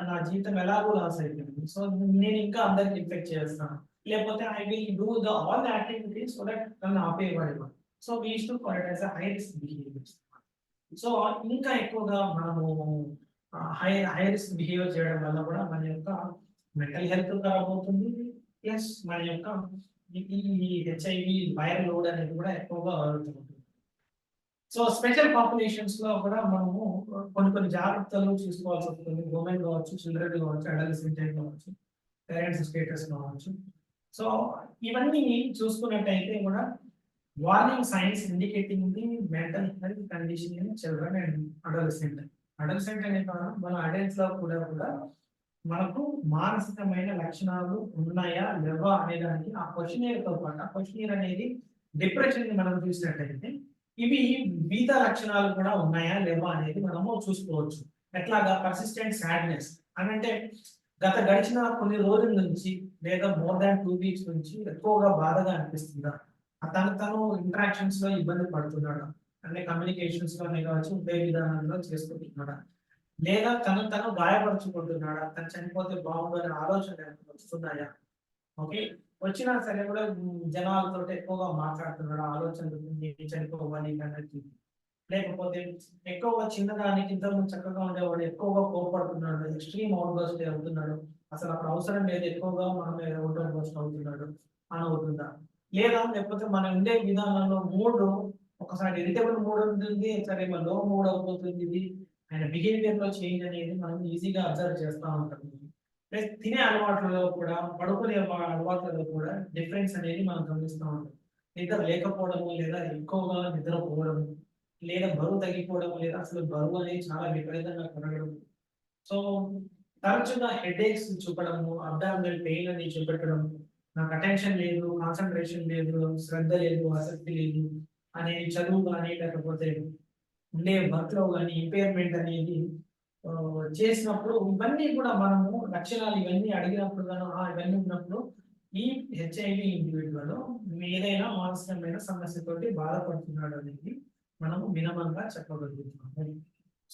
నా జీవితం ఎలాగో లాస్ అయిపోయింది, సో నేను ఇంకా అందరికి ఇన్ఫెక్ట్ చేస్తాను, లేకపోతే I will do the all the activities so that నన్ను ఆపేయబడి. So we to call it as high risk behaviours. సో ఇంకా ఎక్కువగా మనము హై రిస్క్ బిహేవియర్ చేయడం వల్ల కూడా మన యొక్క మెంటల్ హెల్త్ ఖరాబ్ అవుతుంది, ప్లస్ మన యొక్క ఈ హెచ్ఐవి వైరల్ లోడ్ అనేది కూడా ఎక్కువగా అవుతుంది. సో స్పెషల్ పాపులేషన్స్ లో కూడా మనము కొన్ని జాగ్రత్తలు చూసుకోవాల్సి వస్తుంది. ఉమెన్ కావచ్చు, చిల్డ్రన్ కావచ్చు, అడల్ట్స్ కావచ్చు, పేరెంట్స్ స్టేటస్ కావచ్చు. సో ఇవన్నీ చూసుకున్నట్టయితే కూడా warning signs indicating the mental health condition in children and adolescent. Adolescent అనే కాదు, మన అడల్ట్స్ లో కూడా మనకు మానసికమైన లక్షణాలు ఉన్నాయా లేవా అనే దానికి ఆ క్వశ్చనీర్ తో పాటు, ఆ క్వశ్చనీర్ అనేది డిప్రెషన్ ని మనం చూసినట్టయితే ఇవి బీటా లక్షణాలు కూడా ఉన్నాయా లేవా అనేది మనము చూసుకోవచ్చు. ఎట్లాగా పర్సిస్టెంట్ సాడ్నెస్ అని అంటే గడిచిన కొన్ని రోజుల నుంచి లేదా మోర్ దాన్ 2 వీక్స్ నుంచి ఎక్కువగా బాధగా అనిపిస్తుందా, తను ఇంటరాక్షన్స్ లో ఇబ్బంది పడుతున్నాడా, అంటే కమ్యూనికేషన్స్ లోనే కావచ్చు, ఉద్యోగ విధానంలో చేసుకుంటున్నాడా, లేదా తను గాయపరుచుకుంటున్నాడా, తను చనిపోతే బాగుండు అనే ఆలోచన వస్తున్నాయా. ఓకే, వచ్చినా సరే కూడా జనాలతో ఎక్కువగా మాట్లాడుతున్నాడు, ఆలోచనలు చనిపోవాలి అన్నది. లేకపోతే ఎక్కువగా చిన్నదానికి ఇంతకు చక్కగా ఉండేవాడు ఎక్కువగా కోపడుతున్నాడు, ఎక్స్ట్రీమ్ అవుట్ బర్స్ట్ అవుతున్నాడు, అసలు అక్కడ అవసరం లేదు ఎక్కువగా మనం అవుట్ బర్స్ట్ అవుతున్నాడు అని అవుతుందా. లేకపోతే మనం ఉండే విధానంలో మూడ్ ఒకసారి ఇరిటబుల్ మూడ్ ఉంటుంది, సరే లో మూడ్ అవుతుంది, ఇది ఆయన బిహేవియర్ లో చేంజ్ అనేది మనం ఈజీగా అబ్జర్వ్ చేస్తూ ఉంటాం. ప్లస్ తినే అలవాట్లలో కూడా, పడుకునే అలవాట్లలో కూడా డిఫరెన్స్ అనేది మనం గమనిస్తూ ఉంటాం. నిద్ర లేకపోవడము, లేదా ఎక్కువగా నిద్రపోవడము, లేదా బరువు తగ్గిపోవడం, లేదా అసలు బరువు అనేది చాలా విపరీతంగా పెరగడం. సో తరచుగా హెడేక్స్ చూపడము, అబ్డామినల్ పెయిన్ అని చూపెట్టడం, నాకు అటెన్షన్ లేదు, కాన్సన్ట్రేషన్ లేదు, శ్రద్ధ లేదు, ఆసక్తి లేదు అనేది చదువు కానీ లేకపోతే ఉండే వర్క్ లో కానీ ఇంపైర్మెంట్ అనేది చేసినప్పుడు ఇవన్నీ కూడా మనము లక్షణాలు ఇవన్నీ అడిగినప్పుడు గాను ఇవన్నీ ఉన్నప్పుడు ఈ హెచ్ఐవి ఇండివిజువల్ ఏదైనా మానసికమైన సమస్యతోటి బాధపడుతున్నాడు అనేది మనము మినిమంగా చెప్పగలుగుతున్నాము.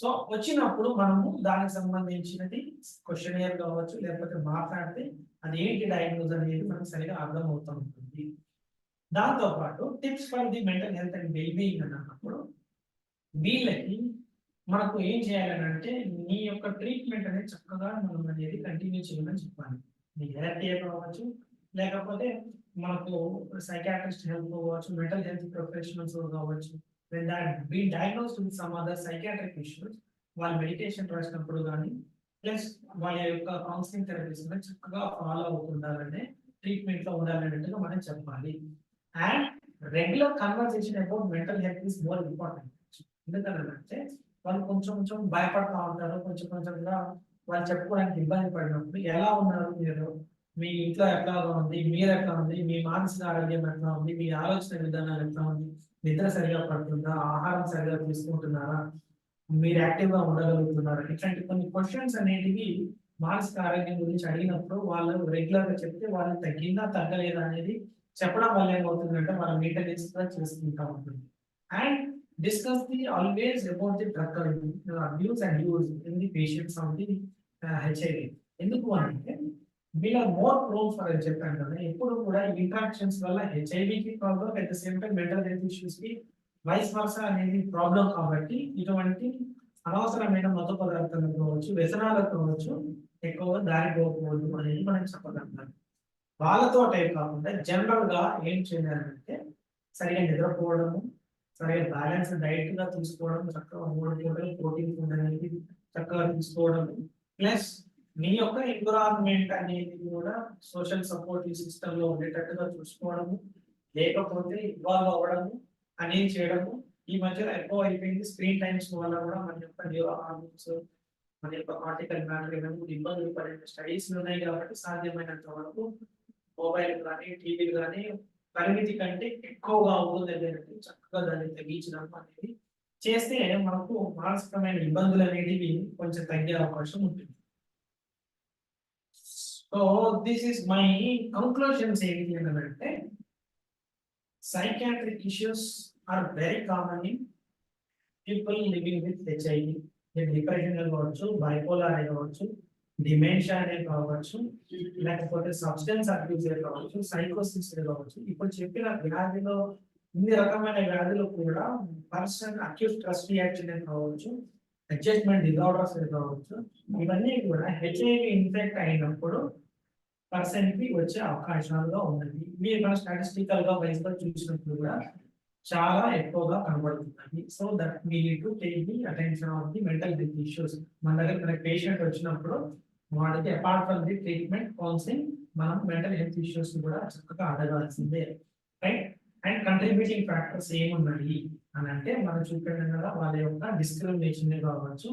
సో వచ్చినప్పుడు మనము దానికి సంబంధించినది క్వశ్చనియర్ కావచ్చు, లేకపోతే మాట్లాడితే అది ఏంటి డయాగ్నోజ్ అనేది మనకు సరిగా అర్థం అవుతూ ఉంటుంది. దాంతో పాటు tips for the mental health and wellbeing అన్నప్పుడు వీళ్ళకి మనకు ఏం చేయాలని అంటే నీ యొక్క ట్రీట్మెంట్ అనేది చక్కగా మనం అనేది కంటిన్యూ చేయమని చెప్పాలి. నీ థెరపీ కావచ్చు, లేకపోతే మనకు సైకాట్రిస్ట్ హెల్ప్ కావచ్చు, మెంటల్ హెల్త్ ప్రొఫెషనల్స్ కావచ్చు, been diagnosed with some other psychiatric issues, వాళ్ళు మెడిటేషన్ రాసినప్పుడు కానీ ప్లస్ వాళ్ళ యొక్క కౌన్సిలింగ్ థెరపీస్ చక్కగా ఫాలో అవుతుండాలనే ట్రీట్మెంట్ లో ఉండాలన్నట్టుగా మనం చెప్పాలి. And regular conversation about mental health is more important. ఎందుకంటే వాళ్ళు కొంచెం భయపడతా ఉంటారు, కొంచెంగా వాళ్ళు చెప్పుకోవడానికి ఇబ్బంది పడినప్పుడు ఎలా ఉన్నారు మీరు, మీ ఇంట్లో ఎట్లా ఉంది, మీరు ఎట్లా ఉంది, మీ మానసిక ఆరోగ్యం ఎట్లా ఉంది, మీ ఆలోచన విధానాలు ఎట్లా ఉంది, నిద్ర సరిగా పడుతుందా, ఆహారం సరిగా తీసుకుంటున్నారా, మీరు యాక్టివ్ గా ఉండగలుగుతున్నారా, ఇట్లాంటి కొన్ని క్వశ్చన్స్ అనేటివి మానసిక ఆరోగ్యం గురించి అడిగినప్పుడు వాళ్ళు రెగ్యులర్ గా చెప్తే వాళ్ళు తగ్గిందా తగ్గలేదా అనేది చెప్పడం వల్ల ఏమవుతుందంటే మనం మెయింటెనెన్స్ చేసుకుంటా ఉంటుంది. And discuss the always about the drug abuse and use in the patients of the HIV. ఎందుకు అంటే వీళ్ళు మోర్ ప్రోన్ ఫర్ అని చెప్పాను కదా, ఎప్పుడు కూడా ఇంట్రాక్షన్స్ వల్ల హెచ్ఐవికి problem, at the same time mental health issues కి వైస్ వర్సా అనేది ప్రాబ్లం. కాబట్టి ఇటువంటి అనవసరమైన మత పదార్థాలు కావచ్చు, వ్యసనాలకు కావచ్చు ఎక్కువగా దారి పోకూడదు అనేది మనం చెప్పగలుగుతాం. వాళ్ళతో టైప్ కాకుండా జనరల్ గా ఏం చేయాలంటే సరిగా నిద్రపోవడము, సరిగా బ్యాలెన్స్ డైట్ గా తీసుకోవడం, చక్కగా 3 పూటలు ప్రోటీన్ ఫుడ్ అనేది చక్కగా తీసుకోవడం, ప్లస్ మీ యొక్క ఎన్విరాన్మెంట్ అనేది కూడా సోషల్ సపోర్టివ్ సిస్టమ్ లో ఉండేటట్టుగా చూసుకోవడము, లేకపోతే ఇన్వాల్వ్ అవ్వడము అనేది చేయడము. ఈ మధ్యలో ఎక్కువ అయిపోయింది స్క్రీన్ టైమ్స్ వల్ల కూడా మన యొక్క న్యూరో హార్మోన్స్, మన యొక్క కార్టికల్ మ్యాటర్ ఇబ్బందులు పడే స్టడీస్ ఉన్నాయి. కాబట్టి సాధ్యమైనంత వరకు మొబైల్ కానీ టీవీలు కానీ పరిమితి కంటే ఎక్కువగా అవుతుంది, చక్కగా దాన్ని తగ్గించడం అనేది చేస్తే మనకు మానసికమైన ఇబ్బందులు అనేటివి కొంచెం తగ్గే అవకాశం ఉంటుంది. So this is my conclusions. ఏంటి అంటే psychiatric issues are very common in people living with HIV. Depression కావచ్చు, బైపోలార్ కావచ్చు, డిమెన్షియా అనేది కావచ్చు, లేకపోతే సబ్స్టెన్స్ అబ్యూస్ కావచ్చు, సైకోసిస్ కావచ్చు. ఇప్పుడు చెప్పిన వ్యాధిలో ఇన్ని రకమైన వ్యాధులు కూడా పర్సన్ అక్యూట్ స్ట్రెస్ రియాక్షన్ కావచ్చు, అడ్జస్ట్మెంట్ డిజార్డర్స్ కావచ్చు, ఇవన్నీ కూడా హెచ్ఐవి ఇన్ఫెక్ట్ అయినప్పుడు పర్సన్ కి వచ్చే అవకాశాలుగా ఉన్నాయి. మీరు మన స్టాటిస్టికల్ గా వైజ్ గా చూసినప్పుడు కూడా చాలా ఎక్కువగా కనబడుతున్నాయి. So that we need to take the attention of the mental health issues. మన దగ్గర పేషెంట్ వచ్చినప్పుడు వాడికి apart from the treatment counselling మనం మెంటల్ హెల్త్ ఇష్యూస్ కూడా చక్కగా అడగాల్సిందే, రైట్? అండ్ కంట్రిబ్యూటింగ్ ఫ్యాక్టర్స్ ఏమున్నాయి అని అంటే మనం చూపెట్టాం కదా, వాళ్ళ యొక్క డిస్క్రిమినేషన్ కావచ్చు,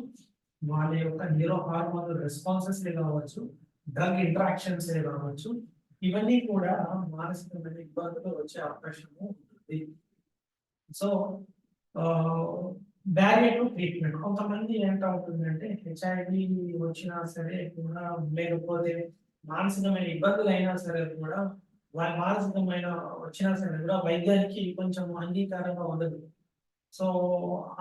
వాళ్ళ యొక్క న్యూరో హార్మోనల్ రెస్పాన్సెస్ కావచ్చు, డ్రగ్ ఇంటరాక్షన్స్ కావచ్చు, ఇవన్నీ కూడా మానసికమైన ఇబ్బందులు వచ్చే అవకాశం ఉంటుంది. సో బ్యారియర్ టు ట్రీట్మెంట్, కొంతమంది ఏంటో ఉంటుందంటే హెచ్ఐవి వచ్చినా సరే కూడా, లేకపోతే మానసికమైన ఇబ్బందులు అయినా సరే కూడా, వాళ్ళ మానసికమైన వచ్చినా సరే కూడా వైద్యానికి కొంచెం అంగీకారంగా ఉండదు. సో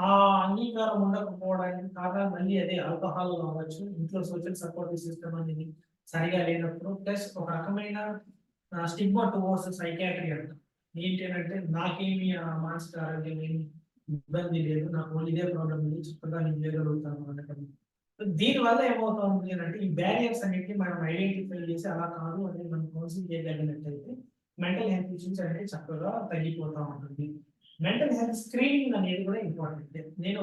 ఆ అంగీకారం ఉండకపోవడానికి కారణం మళ్ళీ అదే ఆల్కహాల్ కావచ్చు, ఇంట్లో సోషల్ సపోర్ట్ సిస్టమ్ అనేది సరిగా లేనప్పుడు, ప్లస్ ఒక రకమైన స్టిగ్మా టువర్డ్స్ సైకాట్రీ అంట. ఏంటి అంటే నాకేమి మానసిక ఆరోగ్యం ఏమి ఇబ్బంది లేదు, నాకు ఓన్లీ ఇదే ప్రాబ్లం ఉంది, చక్కగా నేను చేయగలుగుతాను అనటం. దీనివల్ల ఏమవుతుంది అంటే ఈ బ్యారియర్స్ అనేవి మనం ఐడెంటిఫై చేసి అలా కాదు అనేది మనం కౌన్సిల్ చేయగలిగినట్లయితే మెంటల్ హెల్త్ ఇష్యూస్ అనేది చక్కగా తగ్గిపోతూ ఉంటుంది. మెంటల్ హెల్త్ స్క్రీనింగ్ అనేది కూడా ఇంపార్టెంట్. నేను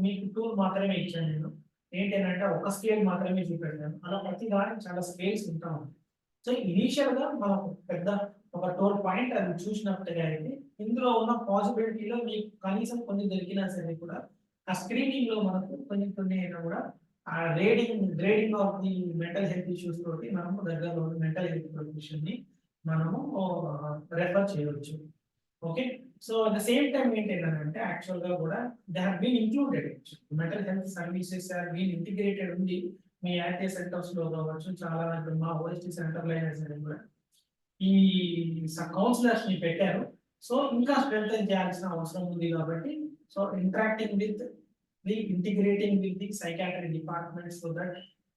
మీకు టూల్ మాత్రమే ఇచ్చాను, నేను ఏంటంటే ఒక స్కేల్ మాత్రమే చూపెట్టాను. అలా ప్రతి దానికి చాలా స్కేల్స్ ఉంటా ఉంటాయి. సో ఇనీషియల్ గా మనం పెద్ద ఒక టోల్ పాయింట్ అది చూసినట్టుగా అయితే ఇందులో ఉన్న పాసిబిలిటీలో మీకు కనీసం కొన్ని దొరికినా సరే కూడా ఆ స్క్రీనింగ్ లో మనకు కొన్ని అయినా కూడా ఆ grading of the mental health issues తోటి మనము దగ్గరలో ఉన్న మెంటల్ హెల్త్ ప్రొఫెషన్ ని మనము రెఫర్ చేయవచ్చు. Okay, so at the same time ఏంటంటే యాక్చువల్ గా కూడా they have been included, mental health services have been integrated ఉంది మీ ఐటీ సెంటర్స్ లో కావచ్చు. చాలా మా ఓఎస్టీ సెంటర్లో అయినా సరే కూడా ఈ కౌన్సిలర్స్ ని పెట్టారు. సో ఇంకా స్ట్రెంథెన్ చేయాల్సిన అవసరం ఉంది కాబట్టి, so interacting with the integrating with the psychiatry department, so that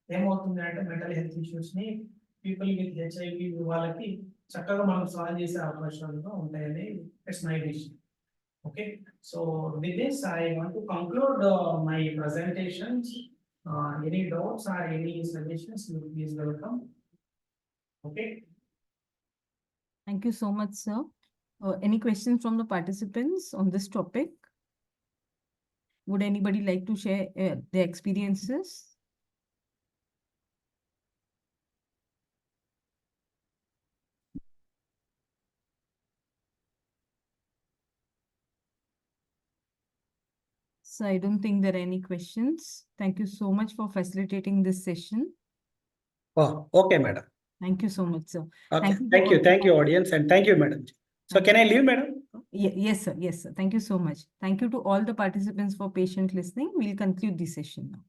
ఏమవుతుంది అంటే మెంటల్ హెల్త్ ఇష్యూస్ ని పీపుల్ విత్ హెచ్ఐవి వాళ్ళకి చక్కగా మనం సాల్వ్ చేసే అవకాశాలు ఉంటాయని it's my wish. Okay, so with this I want to conclude my presentations. Any doubts or any suggestions, you please welcome. Okay. Thank you so much, sir. Any questions from the participants on this topic? Would anybody like to share their experiences? So I don't think there are any questions. Thank you so much for facilitating this session. Oh, okay, madam. Thank you so much, sir. Okay, Thank you thank you, audience, and thank you, madam. So can I leave, madam? Yes, sir. Yes, sir. Thank you so much. Thank you to all the participants for patient listening. We'll conclude this session now.